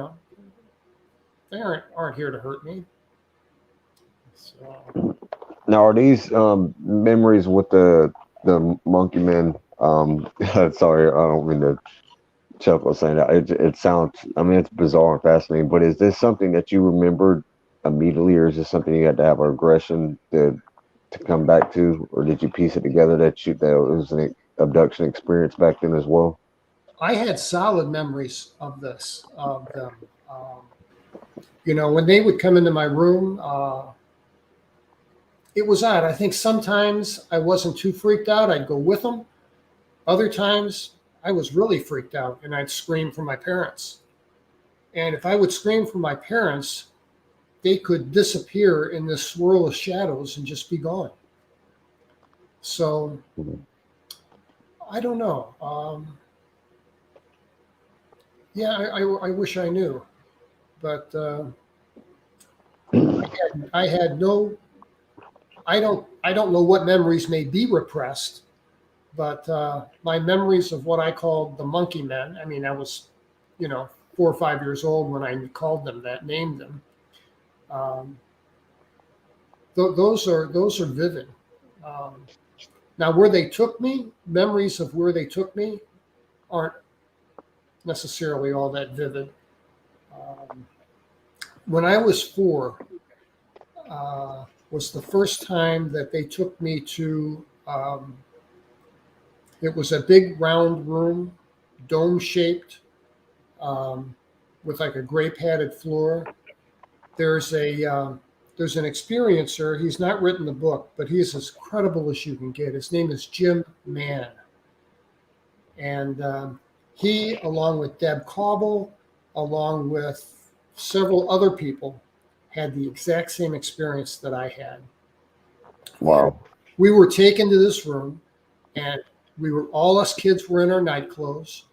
aren't here to hurt me. So. Now, are these memories with the monkey men? Sorry, I don't mean to chuckle saying that. It sounds. I mean, it's bizarre and fascinating. But is this something that you remembered immediately, or is this something you had to have an aggression to come back to, or did you piece it together that it was an abduction experience back then as well? I had solid memories of this, of them. When they would come into my room, it was odd. I think sometimes I wasn't too freaked out. I'd go with them. Other times I was really freaked out and I'd scream for my parents. And if I would scream for my parents, they could disappear in this swirl of shadows and just be gone. So I don't know. I wish I knew, but I had no. I don't know what memories may be repressed, but my memories of what I called the monkey men. I mean, I was, 4 or 5 years old when I called them that, named them. Those are vivid. Now, where they took me, memories of where they took me aren't necessarily all that vivid. When I was 4, was the first time that they took me to, it was a big round room, dome-shaped, with like a gray padded floor. There's an experiencer. He's not written the book, but he's as credible as you can get. His name is Jim Mann. And he, along with Deb Cauble, along with several other people, had the exact same experience that I had. Wow. And we were taken to this room, and all us kids were in our night clothes.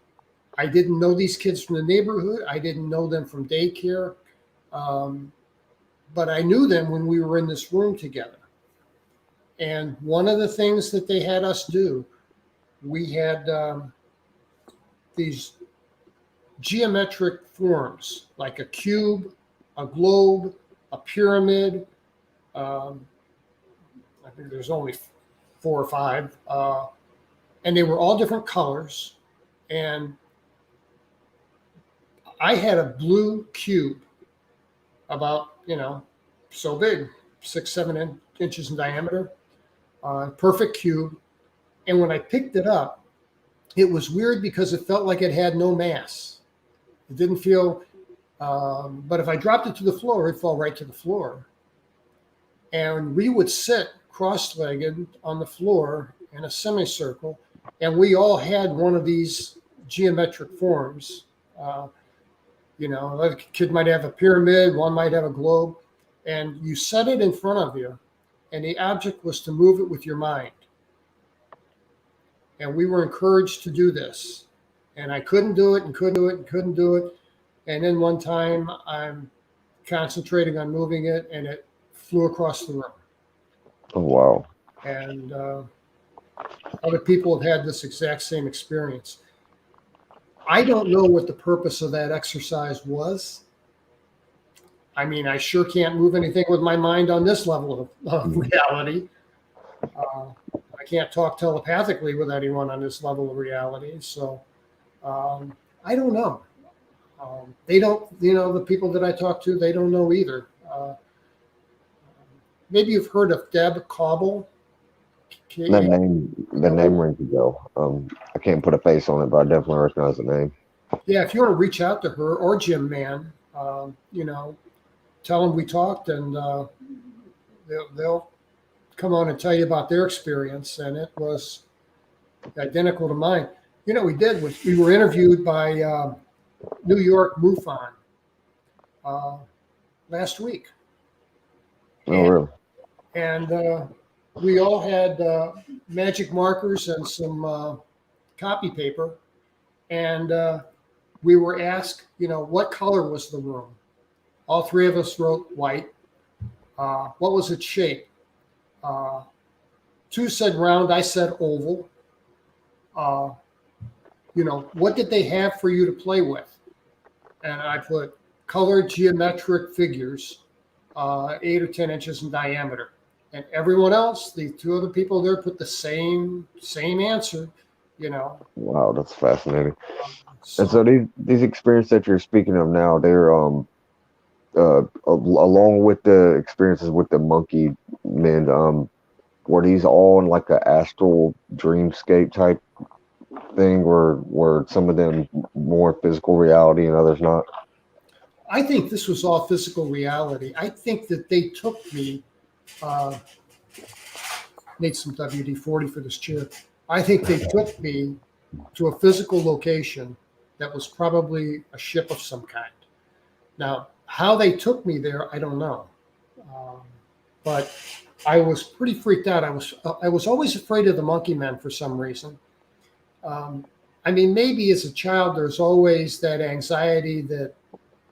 I didn't know these kids from the neighborhood. I didn't know them from daycare. But I knew them when we were in this room together. And one of the things that they had us do we had these geometric forms like a cube, a globe, a pyramid. I think there's only 4 or 5, and they were all different colors. And I had a blue cube about, so big, 6, 7 inches in diameter, perfect cube. And when I picked it up, it was weird because it felt like it had no mass. It didn't feel, but if I dropped it to the floor, it fell right to the floor. And we would sit cross-legged on the floor in a semicircle, and we all had one of these geometric forms. A kid might have a pyramid, one might have a globe, and you set it in front of you, and the object was to move it with your mind. And we were encouraged to do this. And I couldn't do it and couldn't do it and couldn't do it. And then one time I'm concentrating on moving it, and it flew across the room. Oh, wow. And other people have had this exact same experience. I don't know what the purpose of that exercise was. I mean, I sure can't move anything with my mind on this level of reality. I can't talk telepathically with anyone on this level of reality. So I don't know. They don't, the people that I talk to, they don't know either. Maybe you've heard of Deb Cobble. The name rings a bell. I can't put a face on it, but I definitely recognize the name. Yeah, if you want to reach out to her or Jim Mann, tell them we talked, and they'll come on and tell you about their experience, and it was identical to mine. We did was we were interviewed by New York MUFON last week. Oh, really? And we all had magic markers and some copy paper, and we were asked, what color was the room? All 3 of us wrote white. What was its shape? 2 said round, I said oval. What did they have for you to play with? And I put colored geometric figures, 8 or 10 inches in diameter. And everyone else, the 2 other people there, put the same answer, Wow, that's fascinating. So, And so these experiences that you're speaking of now, they're along with the experiences with the monkey men, were these all in like an astral dreamscape type thing, or were some of them more physical reality and others not? I think this was all physical reality. I think that they took me, need some WD-40 for this chair. I think they took me to a physical location that was probably a ship of some kind. Now, how they took me there, I don't know. But I was pretty freaked out. I was always afraid of the monkey men for some reason. Maybe as a child, there's always that anxiety that,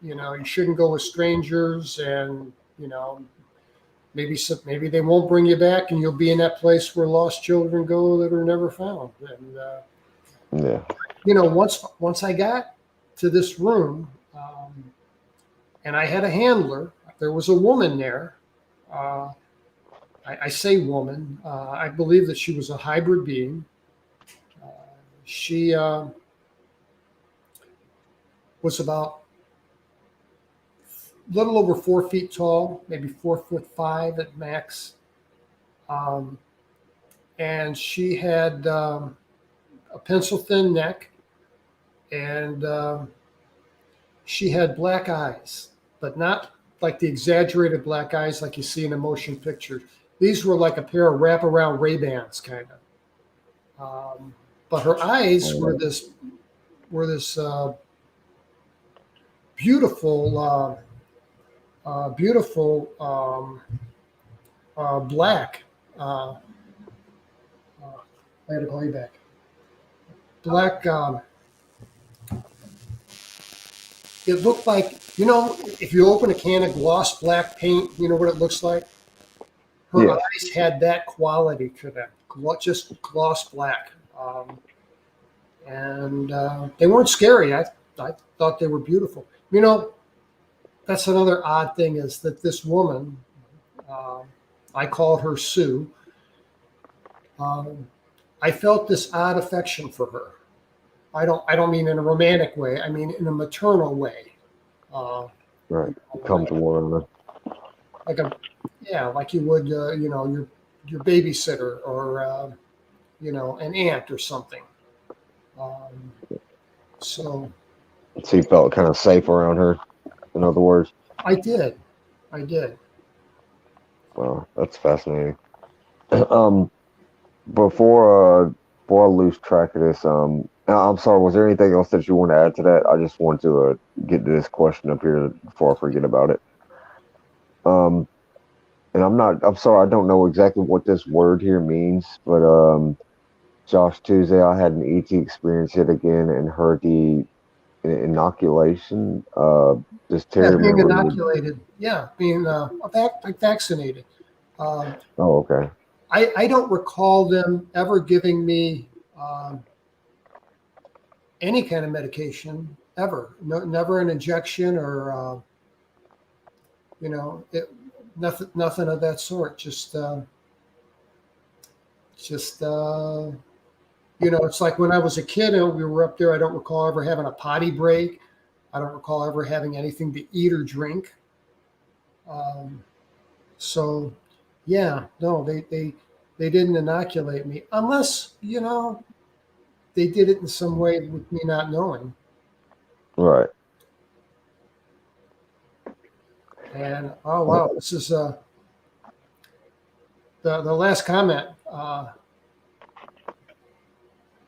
you shouldn't go with strangers, and, maybe they won't bring you back, and you'll be in that place where lost children go that are never found. And, yeah. Once I got to this room, and I had a handler, there was a woman there. I say woman. I believe that she was a hybrid being. She was about a little over 4 feet tall, maybe 4'5" at max. And she had a pencil thin neck, and she had black eyes, but not like the exaggerated black eyes like you see in a motion picture. These were like a pair of wraparound Ray-Bans, kind of. But her eyes were this beautiful black. I had to call you back. Black. It looked like, if you open a can of gloss black paint, you know what it looks like? Her eyes had that quality to them, just gloss black. And they weren't scary. I thought they were beautiful. You know, that's another odd thing is that this woman, I called her Sue. I felt this odd affection for her. I don't mean in a romantic way. I mean in a maternal way. Right. Come to one another. Like a, yeah, like you would, you know, your babysitter or you know, an aunt or something. Um, so So you felt kind of safe around her, in other words. I did. I did. Wow, that's fascinating. um, before I lose track of this, I'm sorry. Was there anything else that you want to add to that? I just want to get to this question up here before I forget about it. Um, and I'm sorry. I don't know exactly what this word here means, but Josh Tuesday, I had an ET experience yet again and heard the inoculation. Does Yeah, Terry being remember? inoculated. Yeah, being vaccinated. Um, Oh, okay. I don't recall them ever giving me any kind of medication ever. No, never an injection or you know, nothing of that sort. Just you know, it's like when I was a kid and we were up there. I don't recall ever having a potty break. I don't recall ever having anything to eat or drink. Um, so, yeah, no, they didn't inoculate me unless you know they did it in some way with me not knowing. Right. And oh wow, this is the last comment.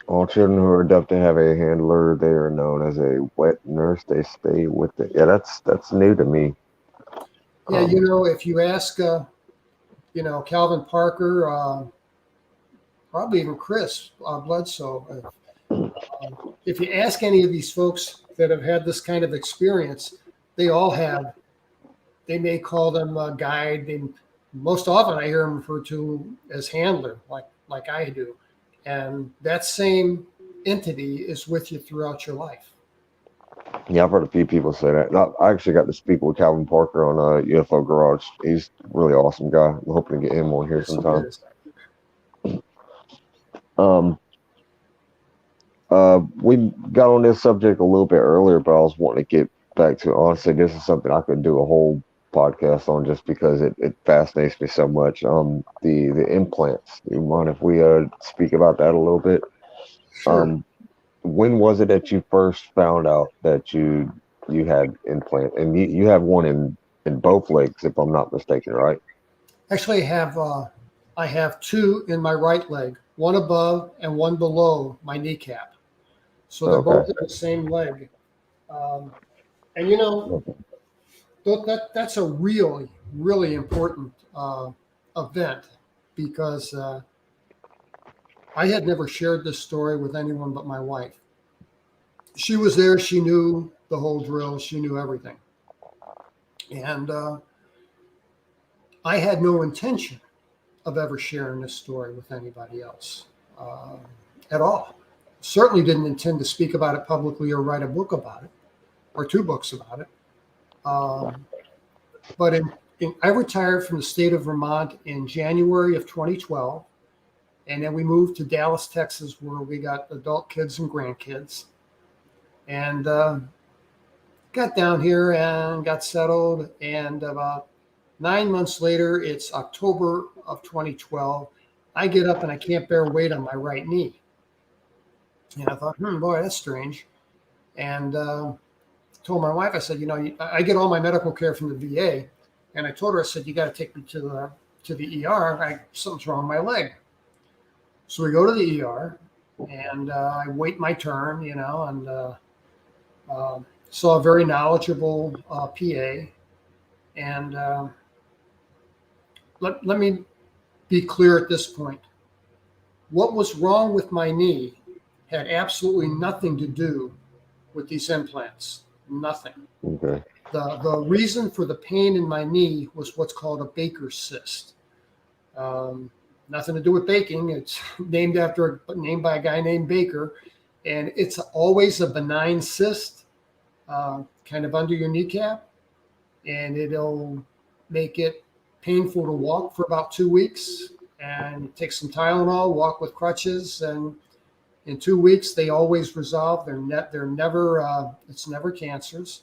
All children who are adopted have a handler. They are known as a wet nurse. They stay with it. Yeah, that's new to me. Yeah, you Um, know, if you ask, you know, Calvin Parker, probably even Chris Bledsoe, if you ask any of these folks that have had this kind of experience, they all have. They may call them a guide. They, most often, I hear them referred to as handler, like I do, and that same entity is with you throughout your life. yeah, I've heard a few people say that. And I actually got to speak with Calvin Parker on UFO Garage. He's a really awesome guy. I'm hoping to get him on here Yes, it sometime. is. Um, we got on this subject a little bit earlier, but I was wanting to get back to honestly, this is something I could do a whole podcast on just because it fascinates me so much. The implants. Do you mind if we speak about that a little bit? Sure. Um, when was it that you first found out that you had implant and you have one in both legs, if I'm not mistaken, right? Actually, I have two in my right leg, one above and one below my kneecap. So they're Okay. both in the same leg. Um, and you know, Okay. that's a really important event because I had never shared this story with anyone but my wife. She was there. She knew the whole drill. She knew everything. And I had no intention of ever sharing this story with anybody else uh, at all. Certainly didn't intend to speak about it publicly or write a book about it or two books about it. Um, but I retired from the state of Vermont in January of 2012. And then we moved to Dallas, Texas, where we got adult kids and grandkids. And got down here and got settled. And about 9 months later, it's October of 2012. I get up and I can't bear weight on my right knee. And I thought, boy, that's strange. And told my wife, I said, you know, I get all my medical care from the VA. And I told her, I said, you got to take me to the ER. Something's wrong with my leg. So we go to the ER and I wait my turn, you know, and saw a very knowledgeable PA. And let me be clear at this point. What was wrong with my knee had absolutely nothing to do with these implants. Nothing. Okay. The reason for the pain in my knee was what's called a Baker's cyst. Um, nothing to do with baking. It's named by a guy named Baker, and it's always a benign cyst, kind of under your kneecap, and it'll make it painful to walk for about 2 weeks. And take some Tylenol, walk with crutches, and in 2 weeks they always resolve. They're never it's never cancers,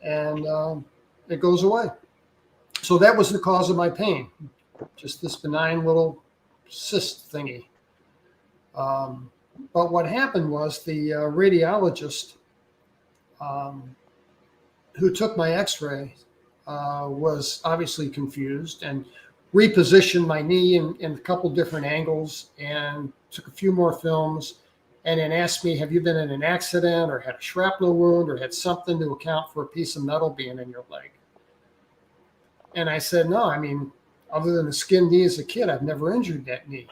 and it goes away. So that was the cause of my pain, just this benign little cyst thingy. But what happened was the radiologist who took my X-ray was obviously confused and repositioned my knee in a couple different angles and took a few more films, and then asked me, have you been in an accident or had a shrapnel wound or had something to account for a piece of metal being in your leg? And I said, no, I mean, other than a skinned knee as a kid, I've never injured that knee.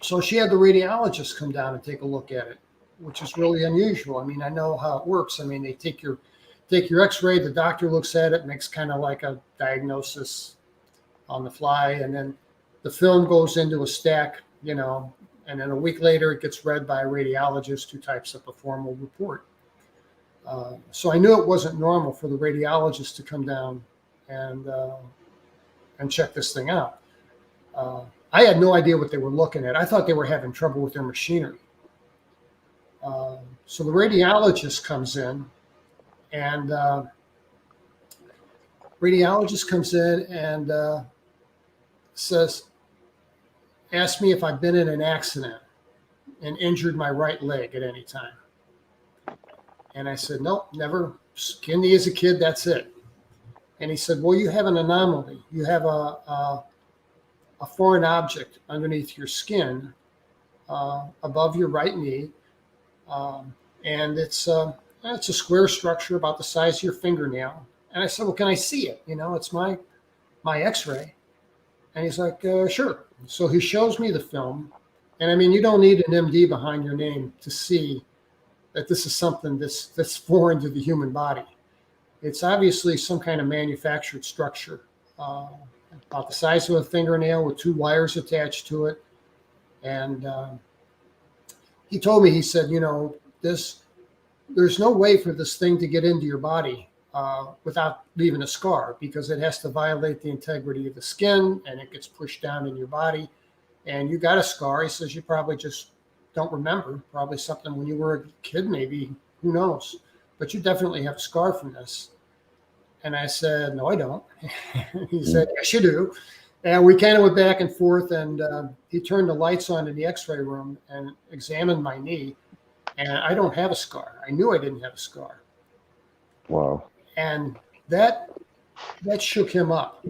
So she had the radiologist come down and take a look at it, which is really unusual. I mean, I know how it works. I mean, they take your X-ray, the doctor looks at it, makes kind of like a diagnosis on the fly, and then the film goes into a stack, and then a week later it gets read by a radiologist who types up a formal report. So I knew it wasn't normal for the radiologist to come down and check this thing out. I had no idea what they were looking at. I thought they were having trouble with their machinery. So the radiologist comes in, and asked me if I've been in an accident and injured my right leg at any time. And I said, nope, never. Skinned knee as a kid, that's it. And he said, well, you have an anomaly. You have a foreign object underneath your skin, above your right knee. And it's a square structure about the size of your fingernail. And I said, well, can I see it? It's my X-ray. And he's like, sure. So he shows me the film. And I mean, you don't need an MD behind your name to see that this is something that's foreign to the human body. It's obviously some kind of manufactured structure, about the size of a fingernail with 2 wires attached to it. And he told me, he said, there's no way for this thing to get into your body without leaving a scar, because it has to violate the integrity of the skin and it gets pushed down in your body. And you got a scar. He says you probably just don't remember, probably something when you were a kid, maybe, who knows, but you definitely have a scar from this. And I said, no, I don't. He said, yes, you do. And we kind of went back and forth, and he turned the lights on in the X-ray room and examined my knee, and I don't have a scar. I knew I didn't have a scar. Wow. And that shook him up.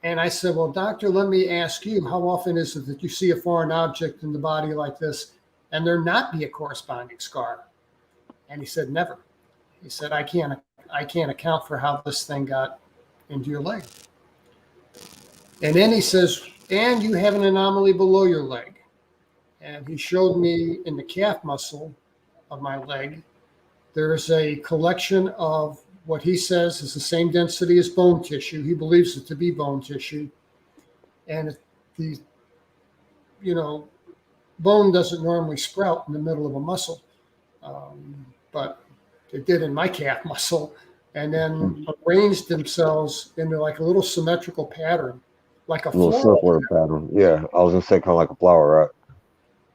And I said, well, doctor, let me ask you, how often is it that you see a foreign object in the body like this and there not be a corresponding scar? And he said, never. He said, I can't account for how this thing got into your leg. And then he says, and you have an anomaly below your leg. And he showed me in the calf muscle of my leg, there's a collection of what he says is the same density as bone tissue. He believes it to be bone tissue. And the, bone doesn't normally sprout in the middle of a muscle, but it did in my calf muscle, and then arranged themselves into like a little symmetrical pattern, like a little circular pattern. Yeah, I was gonna say kind of like a flower, right?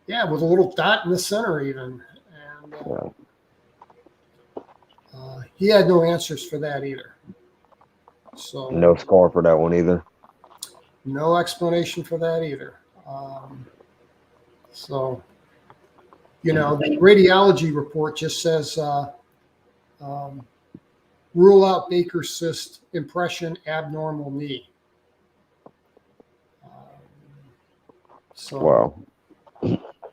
Yeah, with a little dot in the center even. And Yeah. He had no answers for that either. So No scar for that one either. No explanation for that either. So the radiology report just says rule out Baker cyst impression, abnormal knee. Wow.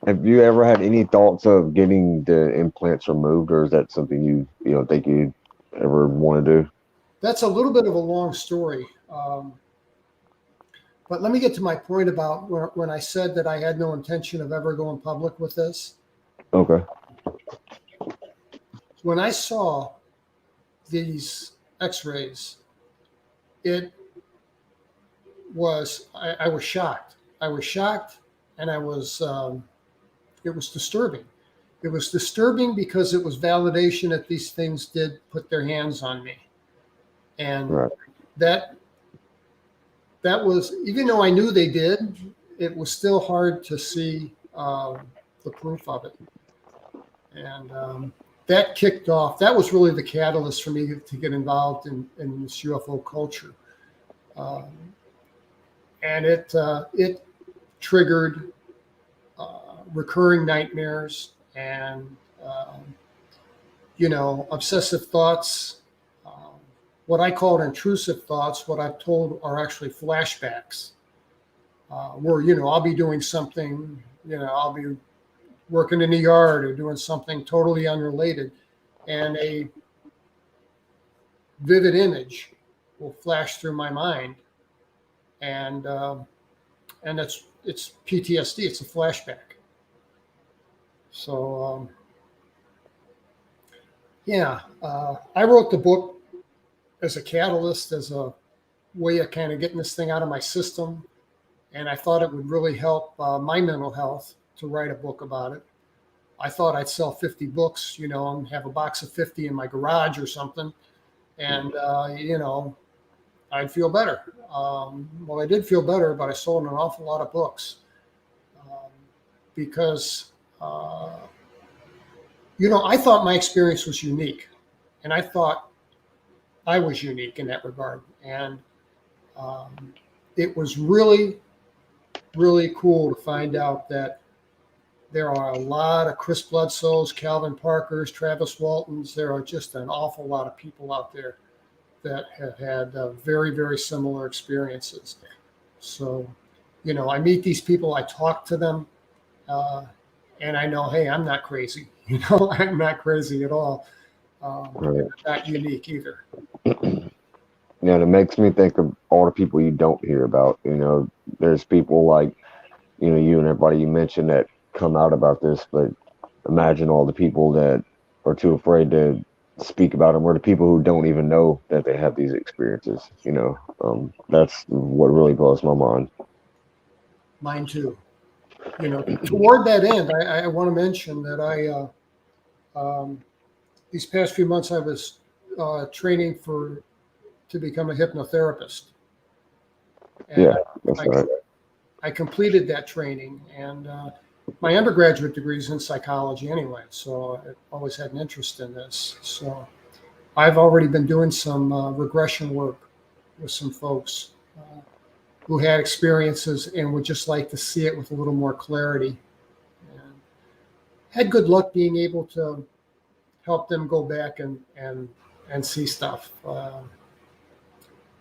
Have you ever had any thoughts of getting the implants removed, or is that something you think you'd ever want to do? That's a little bit of a long story. But let me get to my point about when I said that I had no intention of ever going public with this. Okay. When I saw these x-rays, was I was shocked. I was shocked, and it was disturbing. It was disturbing because it was validation that these things did put their hands on me, and Right. that that was, even though I knew they did, it was still hard to see the proof of it. And that kicked off. That was really the catalyst for me to get involved in this UFO culture, um, and it triggered recurring nightmares and obsessive thoughts. What I called intrusive thoughts, what I've told are actually flashbacks, where I'll be doing something, I'll be working in the yard or doing something totally unrelated, and a vivid image will flash through my mind, and it's PTSD. It's a flashback. So I wrote the book as a catalyst, as a way of kind of getting this thing out of my system, and I thought it would really help my mental health to write a book about it. I thought I'd sell 50 books, and have a box of 50 in my garage or something, and I'd feel better. Well, I did feel better, but I sold an awful lot of books because I thought my experience was unique, and I thought I was unique in that regard. And it was really, really cool to find out that there are a lot of Chris Bledsoes, Calvin Parkers, Travis Waltons. There are just an awful lot of people out there that have had very, very similar experiences. So, I meet these people, I talk to them, and I know, hey, I'm not crazy. I'm not crazy at all. Right. I'm not unique either. Yeah, and it makes me think of all the people you don't hear about. There's people like, you and everybody you mentioned that come out about this, but imagine all the people that are too afraid to speak about them, or the people who don't even know that they have these experiences. That's what really blows my mind. Mine too. Toward that end, I want to mention that these past few months I was training to become a hypnotherapist, and Yeah, that's right. I completed that training, and my undergraduate degree is in psychology anyway, so I always had an interest in this. So I've already been doing some regression work with some folks who had experiences and would just like to see it with a little more clarity. And had good luck being able to help them go back and see stuff.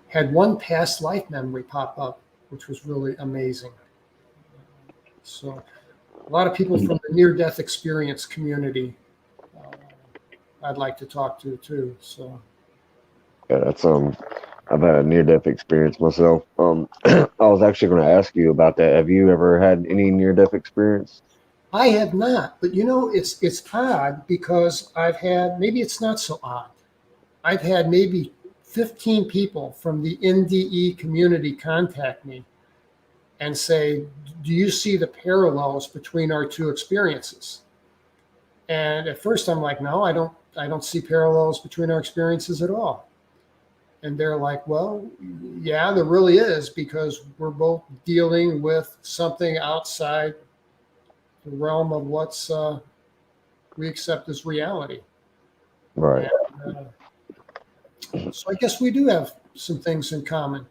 Had one past life memory pop up, which was really amazing. So a lot of people from the near-death experience community I'd like to talk to too. So Yeah, that's I've had a near-death experience myself. I was actually going to ask you about that. Have you ever had any near-death experience? I have not, but it's odd because I've had, maybe it's not so odd. I've had maybe 15 people from the NDE community contact me and say, do you see the parallels between our two experiences? And at first I'm like, no, I don't see parallels between our experiences at all. And they're like, well, yeah, there really is, because we're both dealing with something outside the realm of what's we accept as reality. Right. And, so I guess we do have some things in common.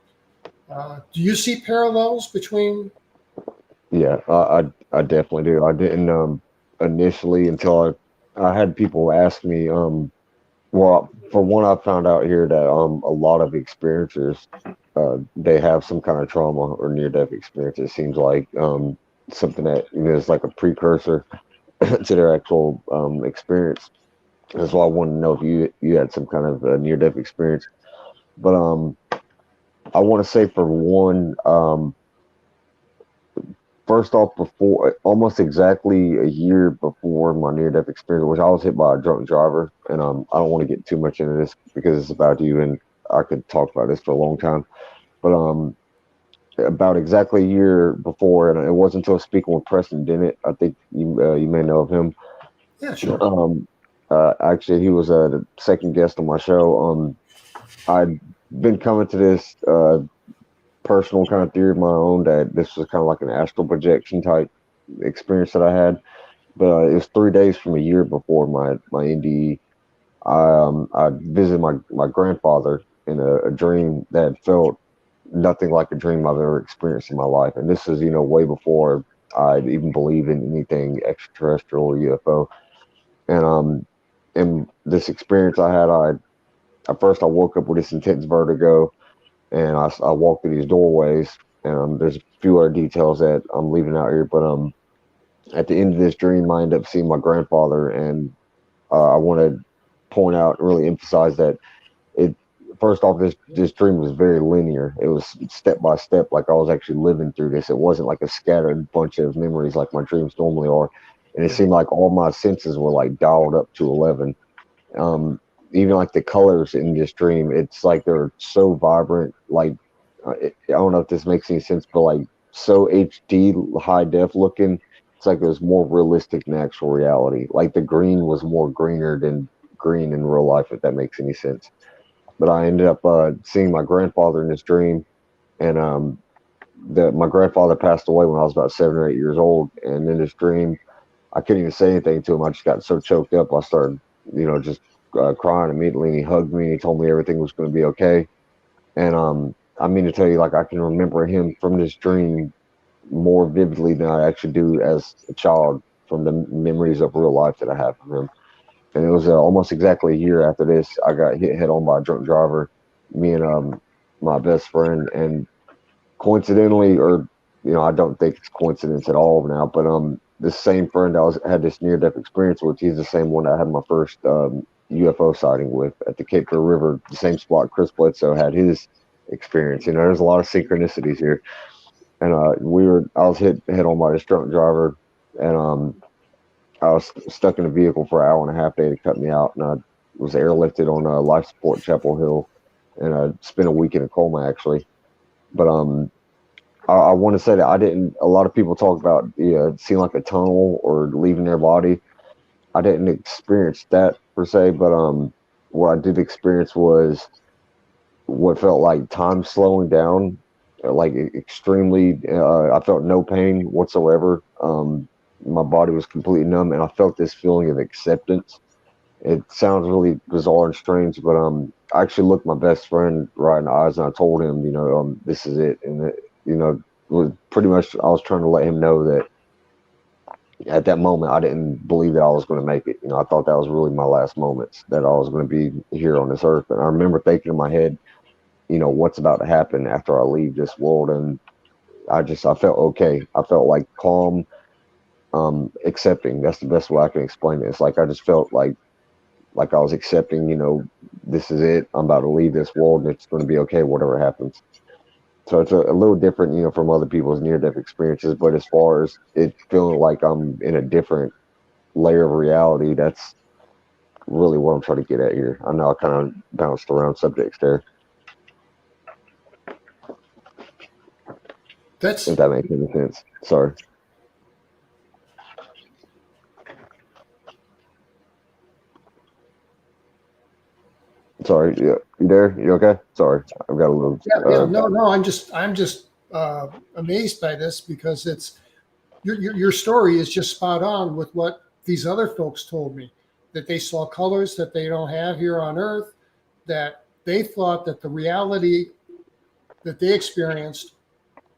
Do you see parallels between? Yeah, I definitely do. I didn't initially until I had people ask me. Well, for one, I found out here that a lot of experiencers they have some kind of trauma or near-death experience. It seems like something that is like a precursor to their actual experience. That's why I wanted to know if you had some kind of near-death experience. But I want to say for one, first off, before almost exactly a year before my near-death experience, which I was hit by a drunk driver, and I don't want to get too much into this because it's about you, and I could talk about this for a long time. But about exactly a year before, and it wasn't until speaking with Preston Dennett. I think you may know of him. Yeah, sure. Um, Actually, he was the second guest on my show. I'd been coming to this personal kind of theory of my own that this was kind of like an astral projection type experience that I had. But it was 3 days from a year before my NDE. I visited my grandfather in a dream that felt nothing like a dream I've ever experienced in my life, and this is way before I'd even believe in anything extraterrestrial or UFO. And in this experience I had, at first I woke up with this intense vertigo, and I walked through these doorways. And there's a few other details that I'm leaving out here, but at the end of this dream, I ended up seeing my grandfather, and I want to point out and really emphasize that it. First off, this dream was very linear. It was step by step, like I was actually living through this. It wasn't like a scattered bunch of memories like my dreams normally are. And it Yeah. seemed like all my senses were like dialed up to 11. Um, Even like the colors in this dream, it's like they're so vibrant. Like I don't know if this makes any sense, but like so HD high def looking. It's like it was more realistic than actual reality. Like the green was more greener than green in real life, if that makes any sense. But I ended up seeing my grandfather in this dream, and my grandfather passed away when I was about 7 or 8 years old. And in this dream, I couldn't even say anything to him. I just got so choked up. I started, just crying immediately. And he hugged me and he told me everything was going to be okay. And I mean to tell you, like I can remember him from this dream more vividly than I actually do as a child from the memories of real life that I have from him. And it was almost exactly a year after this, I got hit head on by a drunk driver. Me and my best friend, and coincidentally, or I don't think it's coincidence at all now, but this same friend had this near death experience with. He's the same one I had my first UFO sighting with at the Cape Fear River, the same spot Chris Bledsoe had his experience. There's a lot of synchronicities here. And I was hit head on by this drunk driver, and I was stuck in a vehicle for an hour and a half. They had to cut me out, and I was airlifted on life support Chapel Hill, and I spent a week in a coma actually. But I want to say that I didn't. A lot of people talk about seeing like a tunnel or leaving their body. I didn't experience that per se, but what I did experience was what felt like time slowing down, like extremely. I felt no pain whatsoever. My body was completely numb, and I felt this feeling of acceptance. It sounds really bizarre and strange, but I actually looked my best friend right in the eyes and I told him, this is it, and was pretty much I was trying to let him know that at that moment I didn't believe that I was going to make it. I thought that was really my last moments, that I was going to be here on this earth. And I remember thinking in my head, what's about to happen after I leave this world, and I felt okay. I felt like calm, accepting. That's the best way I can explain it. It's like I just felt like I was accepting, this is it. I'm about to leave this world and it's going to be okay, whatever happens. So it's a little different, from other people's near death experiences. But as far as it feeling like I'm in a different layer of reality, that's really what I'm trying to get at here. I know I kind of bounced around subjects there, if That's that makes any sense. Sorry. Sorry. Yeah. You there? You okay? Sorry. I've got a little. yeah. No. I'm just amazed by this because it's your story is just spot on with what these other folks told me, that they saw colors that they don't have here on Earth, that they thought that the reality that they experienced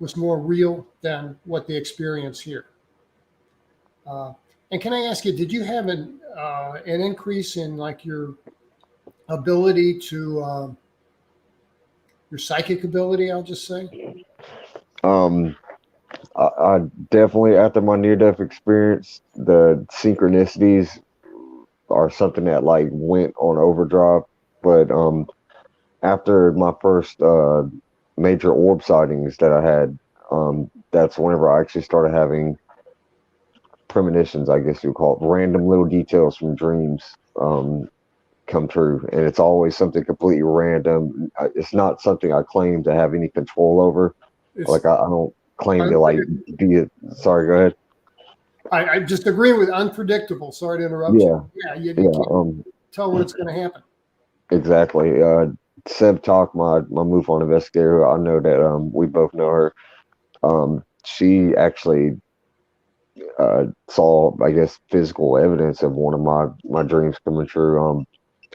was more real than what they experience here. Uh, and can I ask you, did you have an increase in like your ability to your psychic ability? I'll just say. Um, I definitely, after my near death experience, the synchronicities are something that like went on overdrive. But after my first major orb sightings that I had, that's whenever I actually started having premonitions, I guess you would call it, random little details from dreams come true. And it's always something completely random. It's not something I claim to have any control over. It's, Like I don't claim to like unpredictable. be it. Sorry, go ahead. I just agree with unpredictable. Sorry to interrupt you. Yeah, Yeah, you yeah. can't tell when it's going to happen. Exactly. Seb Talk, my move on investigator. I know that we both know her. She actually saw, I guess, physical evidence of one of my dreams coming true.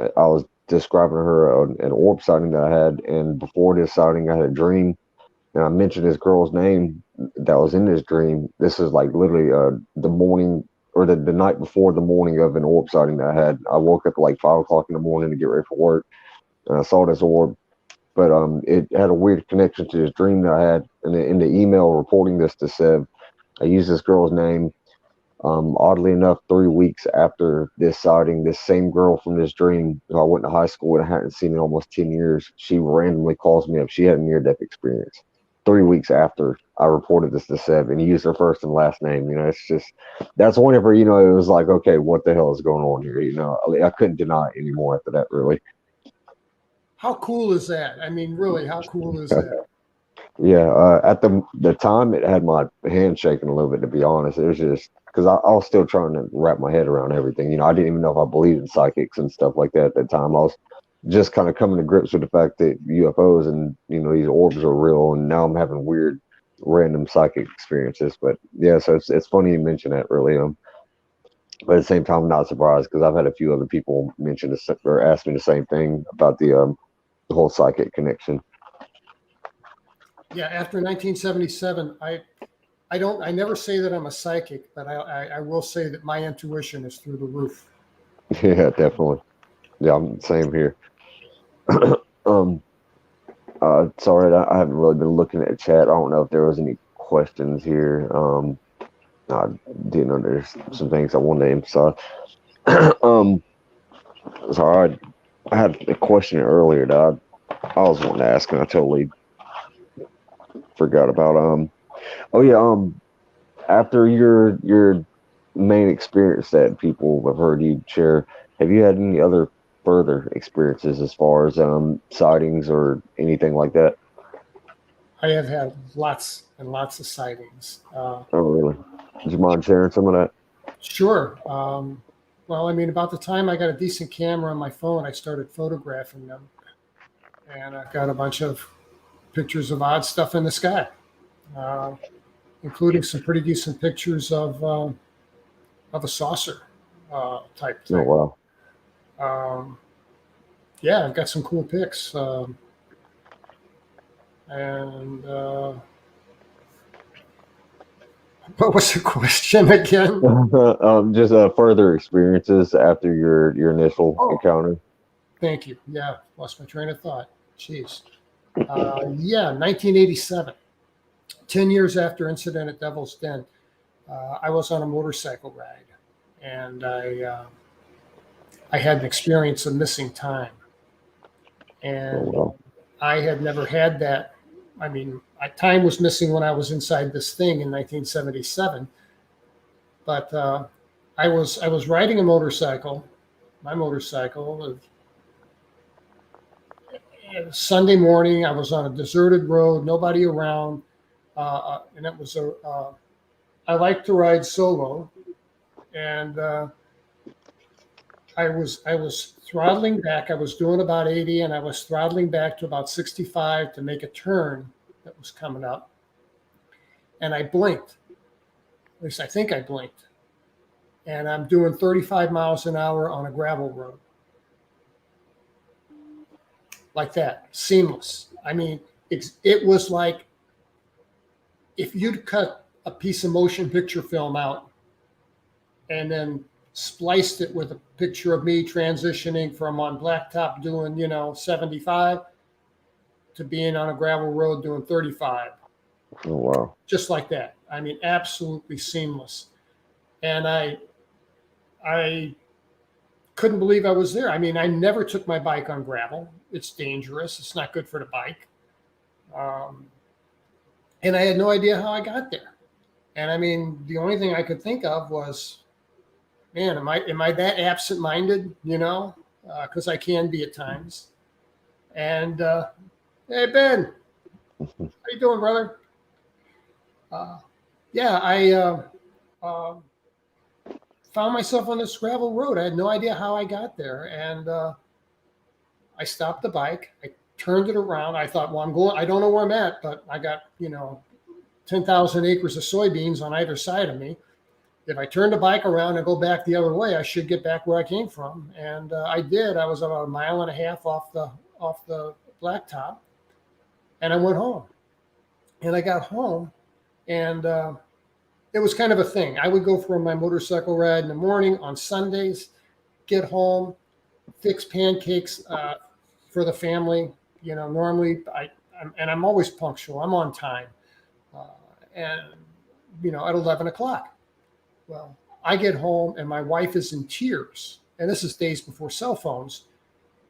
I was describing to her an orb sighting that I had, and before this sighting, I had a dream, and I mentioned this girl's name that was in this dream. This is like literally the morning or the night before the morning of an orb sighting that I had. I woke up at like 5 o'clock in the morning to get ready for work, and I saw this orb. But it had a weird connection to this dream that I had, and in the email reporting this to Seb, I used this girl's name. Oddly enough, 3 weeks after this sighting, this same girl from this dream, who I went to high school with, I hadn't seen in almost 10 years, she randomly calls me up. She had a near death experience 3 weeks after I reported this to Seb, and he used her first and last name. It's just, that's whenever, it was like, okay, what the hell is going on here? I couldn't deny it anymore after that, really. How cool is that? I mean, really, how cool is that? Yeah, at the time, it had my hand shaking a little bit. To be honest, it was just because I was still trying to wrap my head around everything. I didn't even know if I believed in psychics and stuff like that at that time. I was just kind of coming to grips with the fact that UFOs and these orbs are real, and now I'm having weird, random psychic experiences. But yeah, so it's funny you mention that, really. But at the same time, I'm not surprised because I've had a few other people mention this or ask me the same thing about the whole psychic connection. Yeah, after 1977, I never say that I'm a psychic, but I will say that my intuition is through the roof. Yeah, definitely. Yeah, I'm same here. um, sorry, I haven't really been looking at the chat. I don't know if there was any questions here. I didn't know there's some things I wanted to emphasize. um, sorry, I had a question earlier that I was wanting to ask, and I totally forgot about. Oh yeah. After your main experience that people have heard you share, have you had any other further experiences as far as sightings or anything like that? I have had lots and lots of sightings. Oh, really? Would you mind sharing some of that? Sure. Well, I mean, about the time I got a decent camera on my phone, I started photographing them, and I've got a bunch of pictures of odd stuff in the sky, uh, including some pretty decent pictures of a saucer type Oh, thing. wow. Um, yeah, I've got some cool pics. And what was the question again? Just further experiences after your initial Oh, encounter. thank you. Yeah, lost my train of thought. Jeez. Yeah, 1987, 10 years after incident at Devil's Den, I was on a motorcycle ride, and I had an experience of missing time, Oh, and wow. I had never had that. I mean, time was missing when I was inside this thing in 1977, but I was riding a motorcycle, my motorcycle. Sunday morning, I was on a deserted road, nobody around, and it was a. I like to ride solo, and I was throttling back. I was doing about 80, and I was throttling back to about 65 to make a turn that was coming up, and I blinked. At least I think I blinked, and I'm doing 35 miles an hour on a gravel road like that, seamless. I mean, it was like if you'd cut a piece of motion picture film out and then spliced it with a picture of me transitioning from on blacktop doing 75 to being on a gravel road doing 35, Oh, wow. just like that. I mean, absolutely seamless. And I couldn't believe I was there. I mean, I never took my bike on gravel. It's dangerous. It's not good for the bike. um, and I had no idea how I got there. And I mean, the only thing I could think of was, man, am I that absent-minded? Because I can be at times. And hey, Ben, how you doing, brother? Yeah, I found myself on this gravel road. I had no idea how I got there, and I stopped the bike. I turned it around. I thought, well, I'm going. I don't know where I'm at, but I got 10,000 acres of soybeans on either side of me. If I turn the bike around and go back the other way, I should get back where I came from. And I did. I was about a mile and a half off the blacktop, and I went home. And I got home, and it was kind of a thing. I would go for my motorcycle ride in the morning on Sundays, get home, fix pancakes for the family. Normally I'm always punctual. I'm on time, and at 11 o'clock. Well, I get home and my wife is in tears, and this is days before cell phones,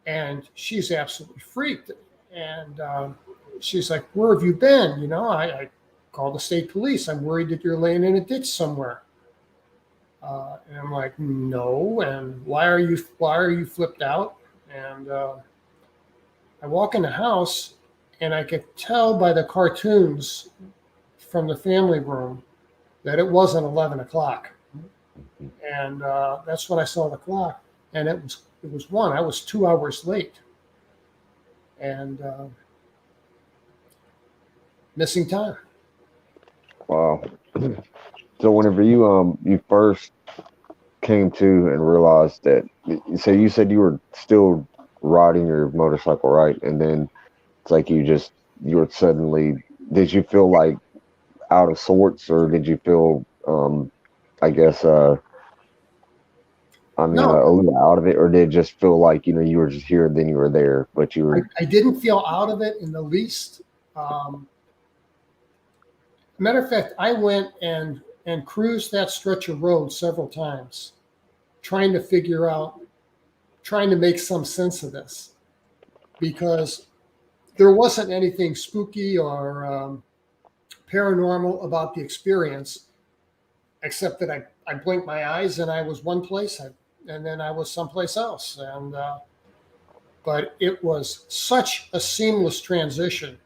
and she's absolutely freaked. And she's like, "Where have you been?" I called the state police. I'm worried that you're laying in a ditch somewhere. And I'm like, "No." And why are you flipped out? And I walk in the house, and I could tell by the cartoons from the family room that it wasn't 11 o'clock. And that's when I saw the clock, and it was 1. I was 2 hours late, and missing time. Wow. So whenever you first came to and realized that, so you said you were still riding your motorcycle, right? And then it's like you were suddenly, did you feel like out of sorts, or did you feel, I guess, No, a little out of it, or did it just feel like, you were just here, then you were there, but you were. I didn't feel out of it in the least. Matter of fact, I went and cruised that stretch of road several times, trying to make some sense of this, because there wasn't anything spooky or paranormal about the experience, except that I blinked my eyes and I was one place, and then I was someplace else. And but it was such a seamless transition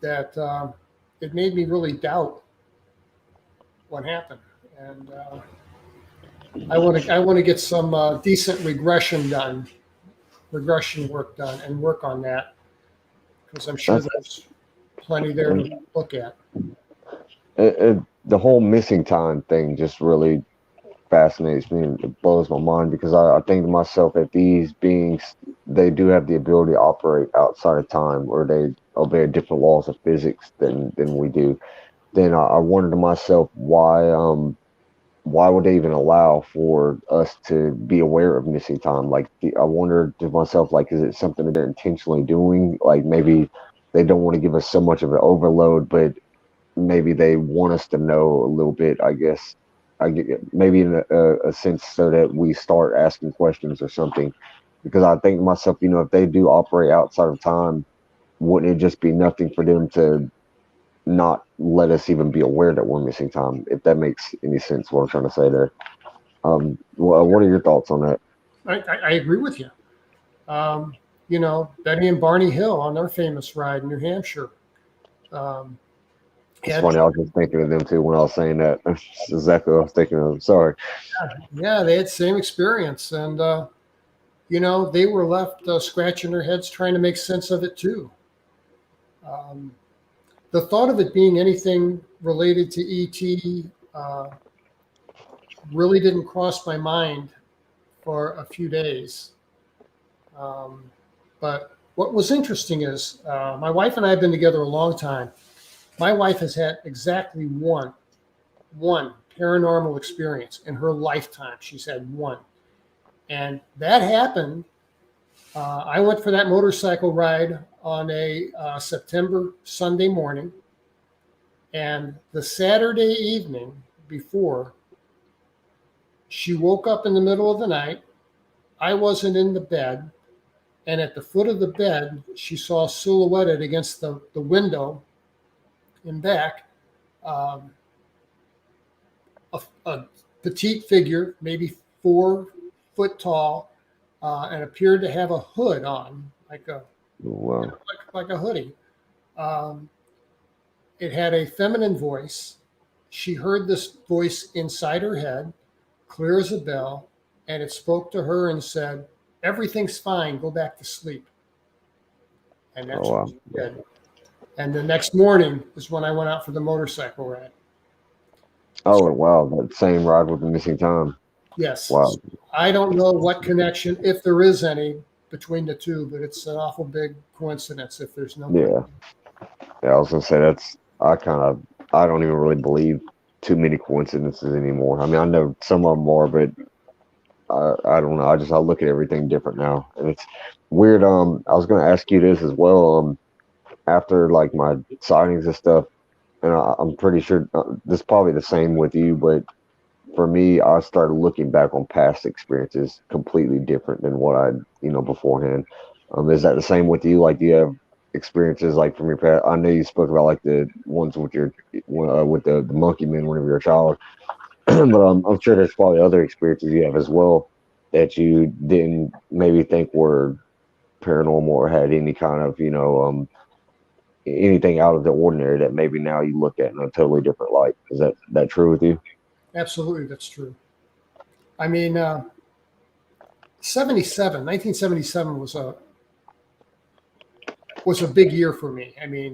that it made me really doubt what happened. And I want to get some decent regression work done, and work on that, because I'm sure That's there's plenty there to look at. the whole missing time thing just really fascinates me, and it blows my mind, because I think to myself that these beings, they do have the ability to operate outside of time, or they obey different laws of physics than we do. Then I wonder to myself, why would they even allow for us to be aware of missing time? Like, I wonder to myself, like, is it something that they're intentionally doing? Like, maybe they don't want to give us so much of an overload, but maybe they want us to know a little bit, I guess. I get maybe in a sense, so that we start asking questions or something. Because I think to myself, if they do operate outside of time, wouldn't it just be nothing for them to not let us even be aware that we're missing time? If that makes any sense, what I'm trying to say there. What are your thoughts on that? I agree with you. Betty and Barney Hill on their famous ride in New Hampshire. Um, It's had funny. I was just thinking of them too when I was saying that. That's exactly what I was thinking of. Sorry. Yeah, they had the same experience, and they were left scratching their heads trying to make sense of it too. Um, the thought of it being anything related to ET really didn't cross my mind for a few days. But what was interesting is my wife and I have been together a long time. My wife has had exactly one paranormal experience in her lifetime. She's had one. And that happened. I went for that motorcycle ride on a September Sunday morning. And the Saturday evening before, she woke up in the middle of the night. I wasn't in the bed. And at the foot of the bed, she saw silhouetted against the window in back, um, a petite figure, maybe 4 foot tall, and appeared to have a hood on, like Wow. like a hoodie. Um, It had a feminine voice. She heard this voice inside her head, clear as a bell, and it spoke to her and said, "Everything's fine, go back to sleep." And Oh that's what wow. she did. And the next morning is when I went out for the motorcycle ride. Oh wow, that same ride with the missing time. Yes. Wow. So I don't know what connection, if there is any, between the two, but it's an awful big coincidence if there's no connection. Yeah. Yeah, I was gonna say I don't even really believe too many coincidences anymore. I mean, I know some of them are, but I don't know. I look at everything different now, and it's weird. I was gonna ask you this as well. After like my sightings and stuff, and I'm pretty sure this is probably the same with you, but for me, I started looking back on past experiences completely different than what I, beforehand. Is that the same with you? Like, do you have experiences like from your past? I know you spoke about like the ones with your with the monkey men whenever you're a child, but I'm sure there's probably other experiences you have as well that you didn't maybe think were paranormal or had any kind of, anything out of the ordinary that maybe now you look at in a totally different light. Is that true with you? Absolutely, that's true. I mean, 1977 was a big year for me. I mean,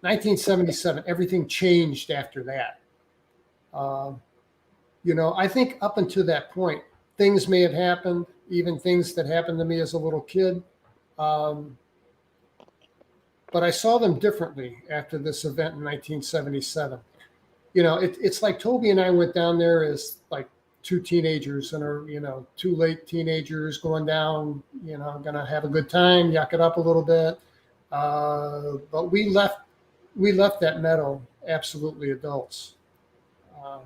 1977, everything changed after that. Um, I think up until that point, things may have happened, even things that happened to me as a little kid. Um, but I saw them differently after this event in 1977. It's like Toby and I went down there as like two teenagers and are, two late teenagers going down, gonna have a good time, yuck it up a little bit. But we left that meadow absolutely adults, uh,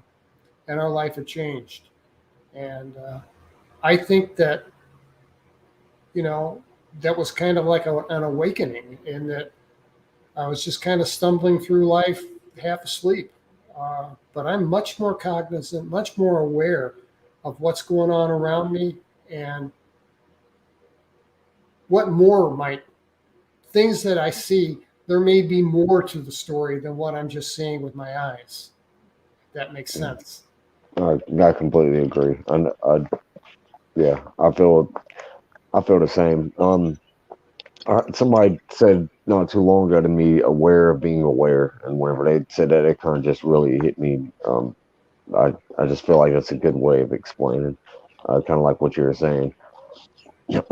and our life had changed. And I think that, you know, that was kind of like an awakening in that I was just kind of stumbling through life half asleep. But I'm much more cognizant, much more aware of what's going on around me and what more might things that I see. There may be more to the story than what I'm just seeing with my eyes. If that makes sense. I completely agree. Yeah, I feel the same. Somebody said not too long ago to me, aware of being aware, and whenever they said that, it kind of just really hit me. I just feel like that's a good way of explaining, kind of like what you were saying. You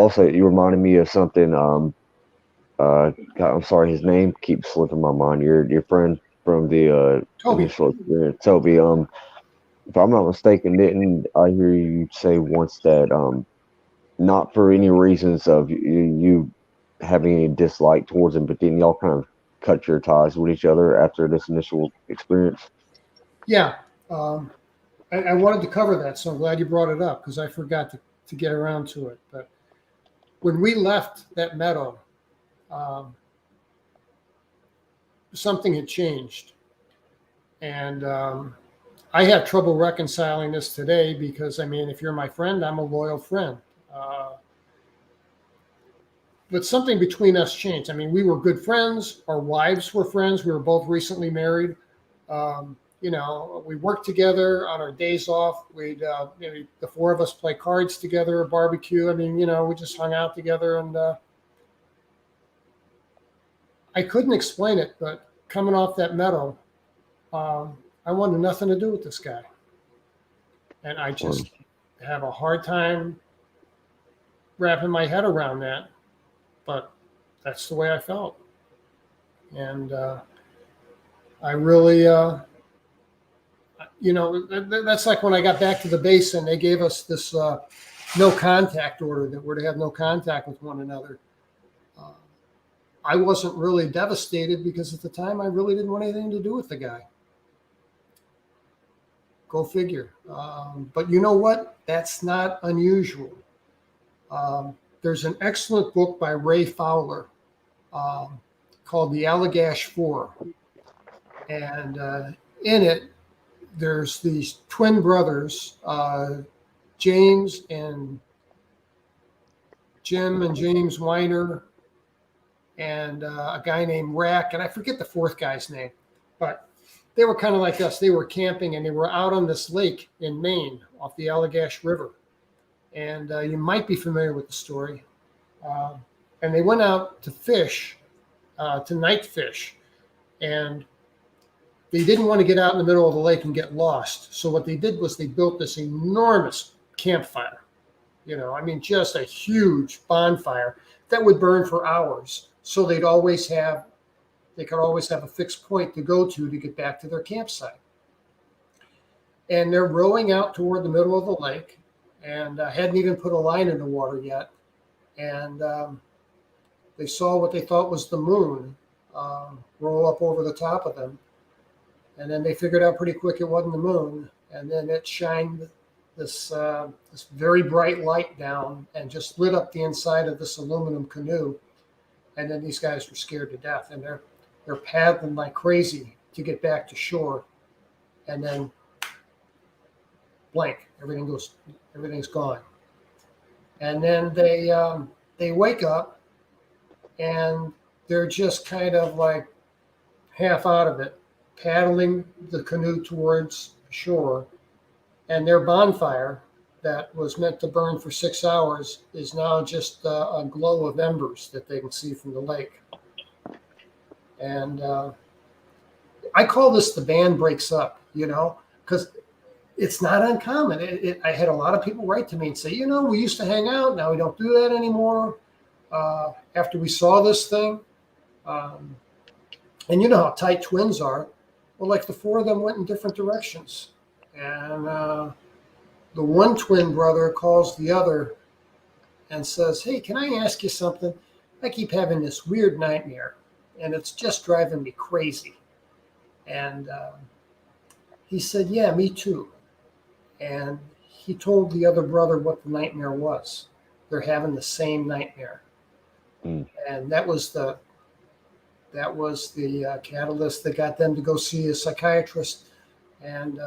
reminded me of something. God, I'm sorry, his name keeps slipping my mind. Your friend from the Toby. initial experience, Toby. If I'm not mistaken, didn't I hear you say once that not for any reasons of you having any dislike towards him, but then y'all kind of cut your ties with each other after this initial experience? Yeah. Um, I wanted to cover that, so I'm glad you brought it up because I forgot to get around to it. But when we left that meadow, um, something had changed. And I have trouble reconciling this today because, I mean, if you're my friend, I'm a loyal friend. Uh, but something between us changed. I mean, we were good friends. Our wives were friends. We were both recently married. We worked together on our days off. We'd, the four of us play cards together, barbecue. I mean, we just hung out together. And I couldn't explain it, but coming off that meadow, I wanted nothing to do with this guy. And I Or, just have a hard time wrapping my head around that. But that's the way I felt. And I really, that's like when I got back to the base and they gave us this no contact order that we're to have no contact with one another. Uh, I wasn't really devastated because at the time I really didn't want anything to do with the guy. Go figure. But you know what? That's not unusual. There's an excellent book by Ray Fowler called The Allagash Iv. And in it, there's these twin brothers, James and Jim and James Weiner. and a guy named Rack, and I forget the fourth guy's name, but they were kind of like us. They were camping, and they were out on this lake in Maine off the Allagash River. And you might be familiar with the story. And they went out to fish, to night fish, and they didn't want to get out in the middle of the lake and get lost. So what they did was they built this enormous campfire. I mean, just a huge bonfire that would burn for hours. So they could always have a fixed point to go to get back to their campsite. And they're rowing out toward the middle of the lake, and hadn't even put a line in the water yet. And they saw what they thought was the moon roll up over the top of them. And then they figured out pretty quick it wasn't the moon. And then it shined this very bright light down and just lit up the inside of this aluminum canoe. And then these guys were scared to death, and they're paddling like crazy to get back to shore. And then blank, everything's gone. And then they wake up, and they're just kind of like half out of it, paddling the canoe towards shore. And their bonfire that was meant to burn for 6 hours is now just a glow of embers that they can see from the lake. And I call this the band breaks up, because it's not uncommon. I had a lot of people write to me and say, we used to hang out. Now we don't do that anymore. After we saw this thing. And you know how tight twins are. Well, like the four of them went in different directions. And the one twin brother calls the other and says, hey, can I ask you something? I keep having this weird nightmare, and it's just driving me crazy. And he said, yeah, me too. And he told the other brother what the nightmare was. They're having the same nightmare. Mm. And that was the catalyst that got them to go see a psychiatrist and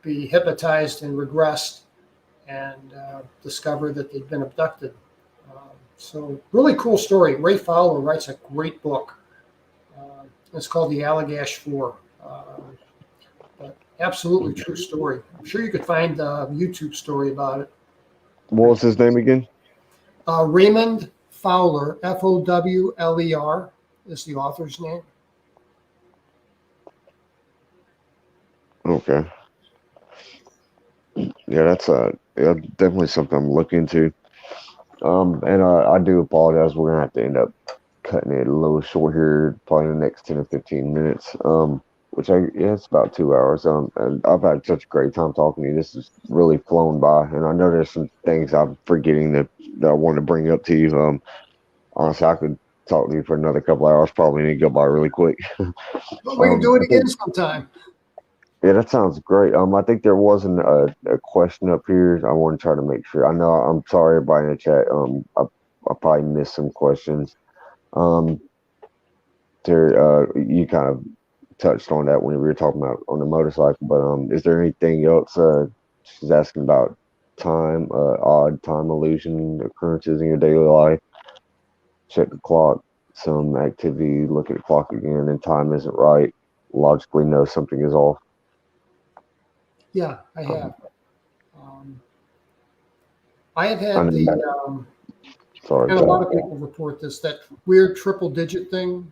be hypnotized and regressed and discover that they'd been abducted. So really cool story. Ray Fowler writes a great book. It's called The Allagash IV. But absolutely true story. I'm sure you could find a YouTube story about it. What was his name again? Raymond Fowler, Fowler, is the author's name. Okay. Yeah, that's definitely something I'm looking into. And I do apologize. We're gonna have to end up cutting it a little short here, probably in the next 10 or 15 minutes. It's about 2 hours. And I've had such a great time talking to you. This has really flown by, and I know there's some things I'm forgetting that I want to bring up to you. Honestly, I could talk to you for another couple hours. Probably need to go by really quick. Well, we can do it again sometime. Yeah, that sounds great. I think there wasn't a question up here. I want to try to make sure. I know. I'm sorry, everybody in the chat. I probably missed some questions. You kind of touched on that when we were talking about on the motorcycle. But is there anything else? She's asking about time, odd time illusion occurrences in your daily life. Check the clock. Some activity. Look at the clock again, and time isn't right. Logically know something is off. Yeah, I have. I have had sorry, and a lot of people report this, that weird triple digit thing.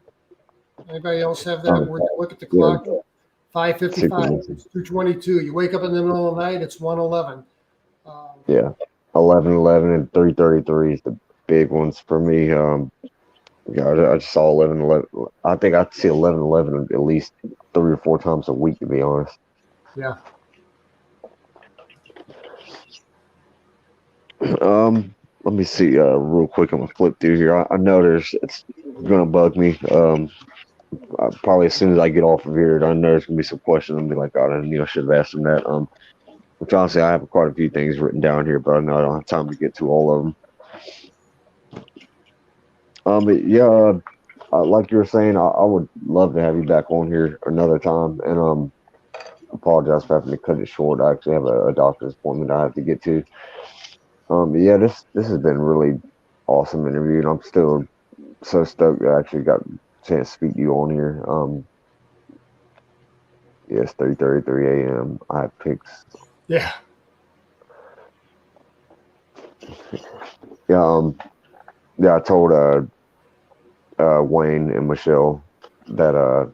Anybody else have that? Where you look at the clock, 5:55, it's 2:22. You wake up in the middle of the night, it's 1:11. 11:11 and 3:33 is the big ones for me. I just saw 11:11. I think I see 11:11 at least 3 or 4 times a week, to be honest. Yeah. Let me see real quick. I'm gonna flip through here. I know it's gonna bug me. Probably as soon as I get off of here, I know there's gonna be some questions. I'm gonna be like, I should have asked them that. Which honestly, I have quite a few things written down here, but I know I don't have time to get to all of them. But yeah, like you were saying, I would love to have you back on here another time. And apologize for having to cut it short. I actually have a doctor's appointment I have to get to. This has been really awesome interview, and I'm still so stoked that I actually got a chance to speak to you on here. Yes, 3:33 a.m. I have pics. Yeah. Yeah, yeah. I told Wayne and Michelle that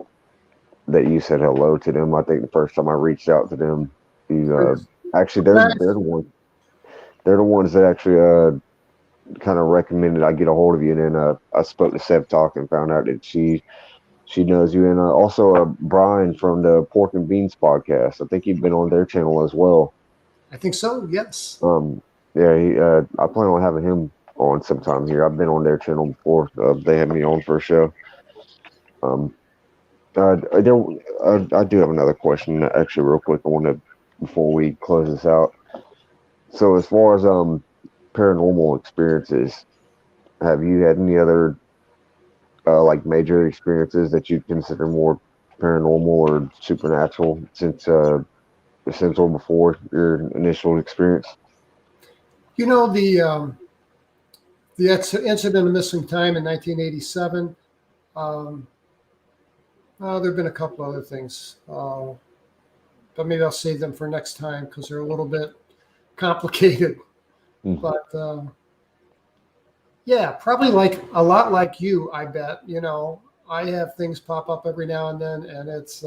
that you said hello to them. I think the first time I reached out to them, you actually they're Nice. the ones that actually kind of recommended I get a hold of you. And then I spoke to Seb Talk and found out that she knows you. And also Brian from the Pork and Beans podcast. I think you've been on their channel as well. I think so. Yes. Yeah, I plan on having him on sometime here. I've been on their channel before. They had me on for a show. Um, I do have another question, actually, real quick. I want to before we close this out. So, as far as paranormal experiences, have you had any other like major experiences that you'd consider more paranormal or supernatural since or before your initial experience? You know the incident of missing time in 1987. Um, there have been a couple other things, but maybe I'll save them for next time because they're a little bit complicated. Mhm. But yeah, probably like a lot like you, I bet. You know, I have things pop up every now and then, and it's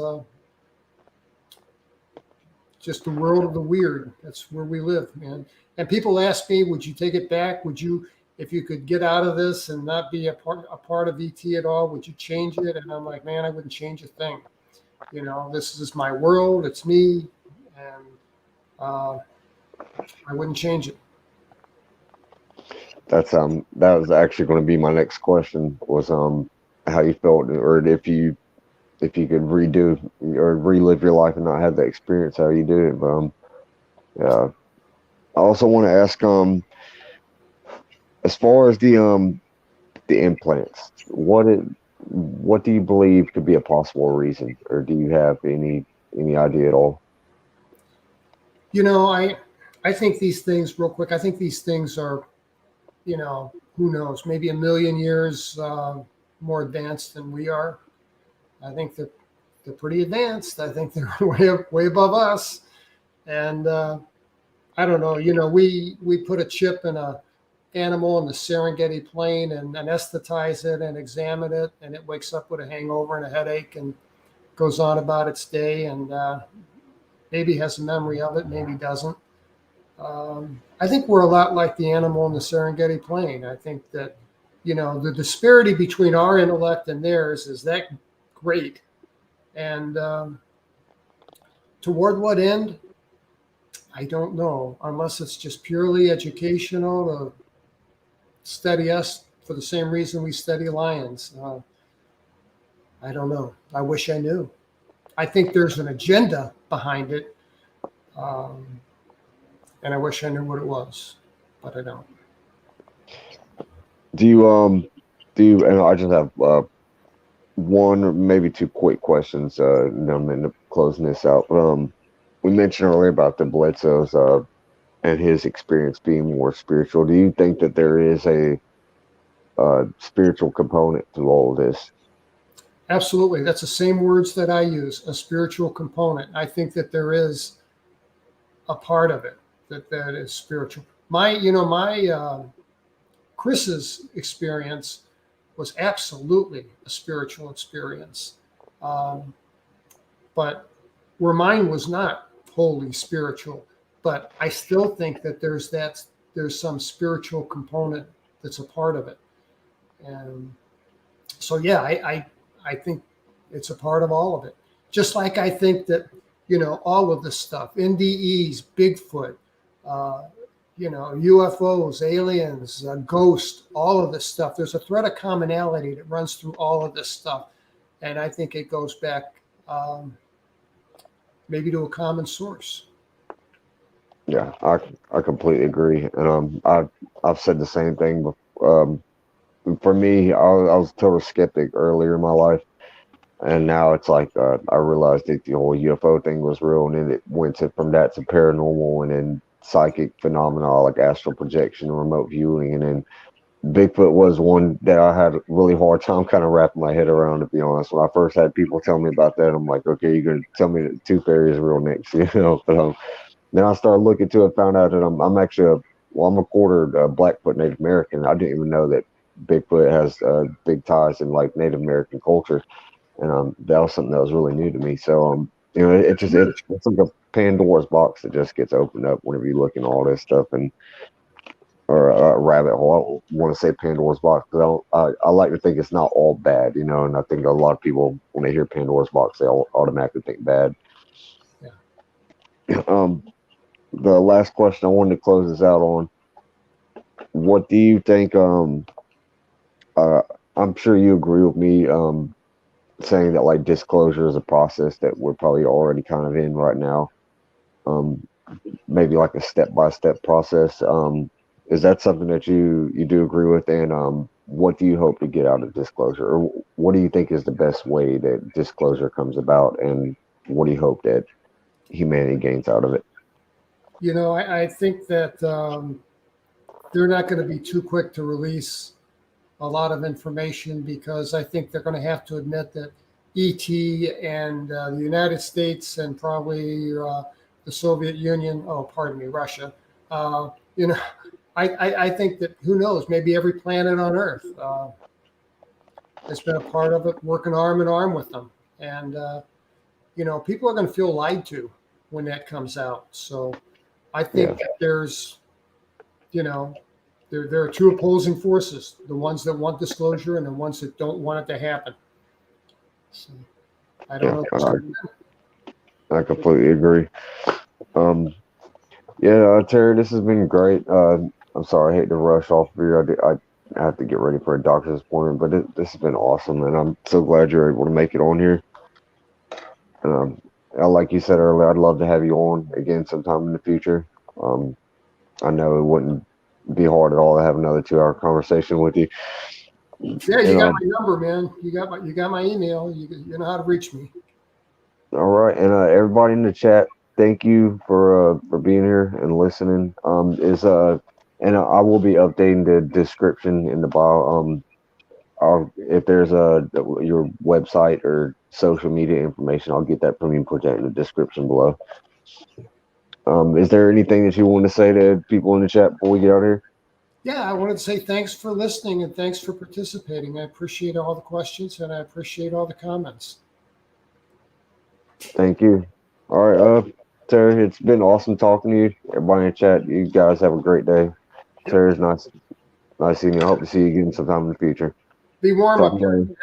just the world of the weird. That's where we live, man. And people ask me, would you take it back? Would you, if you could get out of this and not be a part of ET at all, would you change it? And I'm like, man, I wouldn't change a thing. You know, this is my world. It's me, and uh, I wouldn't change it. That was actually going to be my next question was how you felt, or if you could redo or relive your life and not have that experience, how you do it. But yeah, I also want to ask as far as the implants, what do you believe could be a possible reason, or do you have any idea at all? You know, I think these things, real quick. I think these things are, you know, who knows, maybe a million years more advanced than we are. I think they're pretty advanced. I think they're way above us. And I don't know. You know, we put a chip in a animal in the Serengeti plain and anesthetize it and examine it, and it wakes up with a hangover and a headache and goes on about its day, and maybe has a memory of it, maybe doesn't. I think we're a lot like the animal in the Serengeti plain. I think that, you know, the disparity between our intellect and theirs is that great. And toward what end? I don't know, unless it's just purely educational to study us for the same reason we study lions. I don't know. I wish I knew. I think there's an agenda behind it, um, and I wish I knew what it was, but I don't. Do you and I just have one or maybe two quick questions. And I'm in closing this out. We mentioned earlier about the Bledsoes and his experience being more spiritual. Do you think that there is a spiritual component to all of this? Absolutely. That's the same words that I use, a spiritual component. I think that there is a part of it that is spiritual. My Chris's experience was absolutely a spiritual experience. Um, but where mine was not wholly spiritual, but I still think that there's some spiritual component that's a part of it. And so yeah, I think it's a part of all of it. Just like I think that, you know, all of this stuff, NDEs, Bigfoot, uh, you know, UFOs, aliens, ghosts, all of this stuff. There's a thread of commonality that runs through all of this stuff, and I think it goes back maybe to a common source. Yeah, I completely agree, and I've said the same thing. For me, I was a total skeptic earlier in my life, and now it's like I realized that the whole UFO thing was real, and then it went from that to paranormal, and then psychic phenomena like astral projection, remote viewing, and then Bigfoot was one that I had a really hard time kind of wrapping my head around, to be honest. When I first had people tell me about that, I'm like, okay, you're gonna tell me that the tooth fairy is real next, But then I started looking to it, found out that I'm actually I'm a quarter Blackfoot Native American. I didn't even know that Bigfoot has big ties in like Native American culture, and that was something that was really new to me. So it's like a Pandora's box that just gets opened up whenever you look into all this stuff, and or a rabbit hole. I don't want to say Pandora's box because I like to think it's not all bad, And I think a lot of people, when they hear Pandora's box, they all automatically think bad. Yeah. The last question I wanted to close this out on: what do you think? Uh, I'm sure you agree with me. Saying that like disclosure is a process that we're probably already kind of in right now. Um, Maybe like a step-by-step process. Is that something that you do agree with? And what do you hope to get out of disclosure, or what do you think is the best way that disclosure comes about, and what do you hope that humanity gains out of it? I think that they're not going to be too quick to release a lot of information because I think they're going to have to admit that ET and the United States and probably the Soviet Union, oh, pardon me, Russia, uh, you know, I think that who knows, maybe every planet on Earth has been a part of it, working arm in arm with them. And, people are going to feel lied to when that comes out. So I Yeah, think that there's, you know, there are two opposing forces: the ones that want disclosure and the ones that don't want it to happen. So I don't yeah, know. I completely agree. Um, yeah, Terry, this has been great. I'm sorry, I hate to rush off of here. I have to get ready for a doctor's appointment, but this has been awesome, and I'm so glad you're able to make it on here. Um, like you said earlier, I'd love to have you on again sometime in the future. Um, I know it wouldn't be hard at all to have another 2 hour conversation with you. Yeah, you And got my number, man. You got my email. You know how to reach me. all right, and everybody in the chat, thank you for being here and listening. And I will be updating the description in the bio. If there's your website or social media information, I'll get that from you and put that in the description below. Is there anything that you want to say to people in the chat before we get out of here? Yeah, I wanted to say thanks for listening and thanks for participating. I appreciate all the questions and I appreciate all the comments. Thank you. All right, Terry, it's been awesome talking to you. Everybody in the chat, you guys have a great day. Yep. Terry, it's nice seeing you. I hope to see you again sometime in the future. Be warm Talk up to you there. later.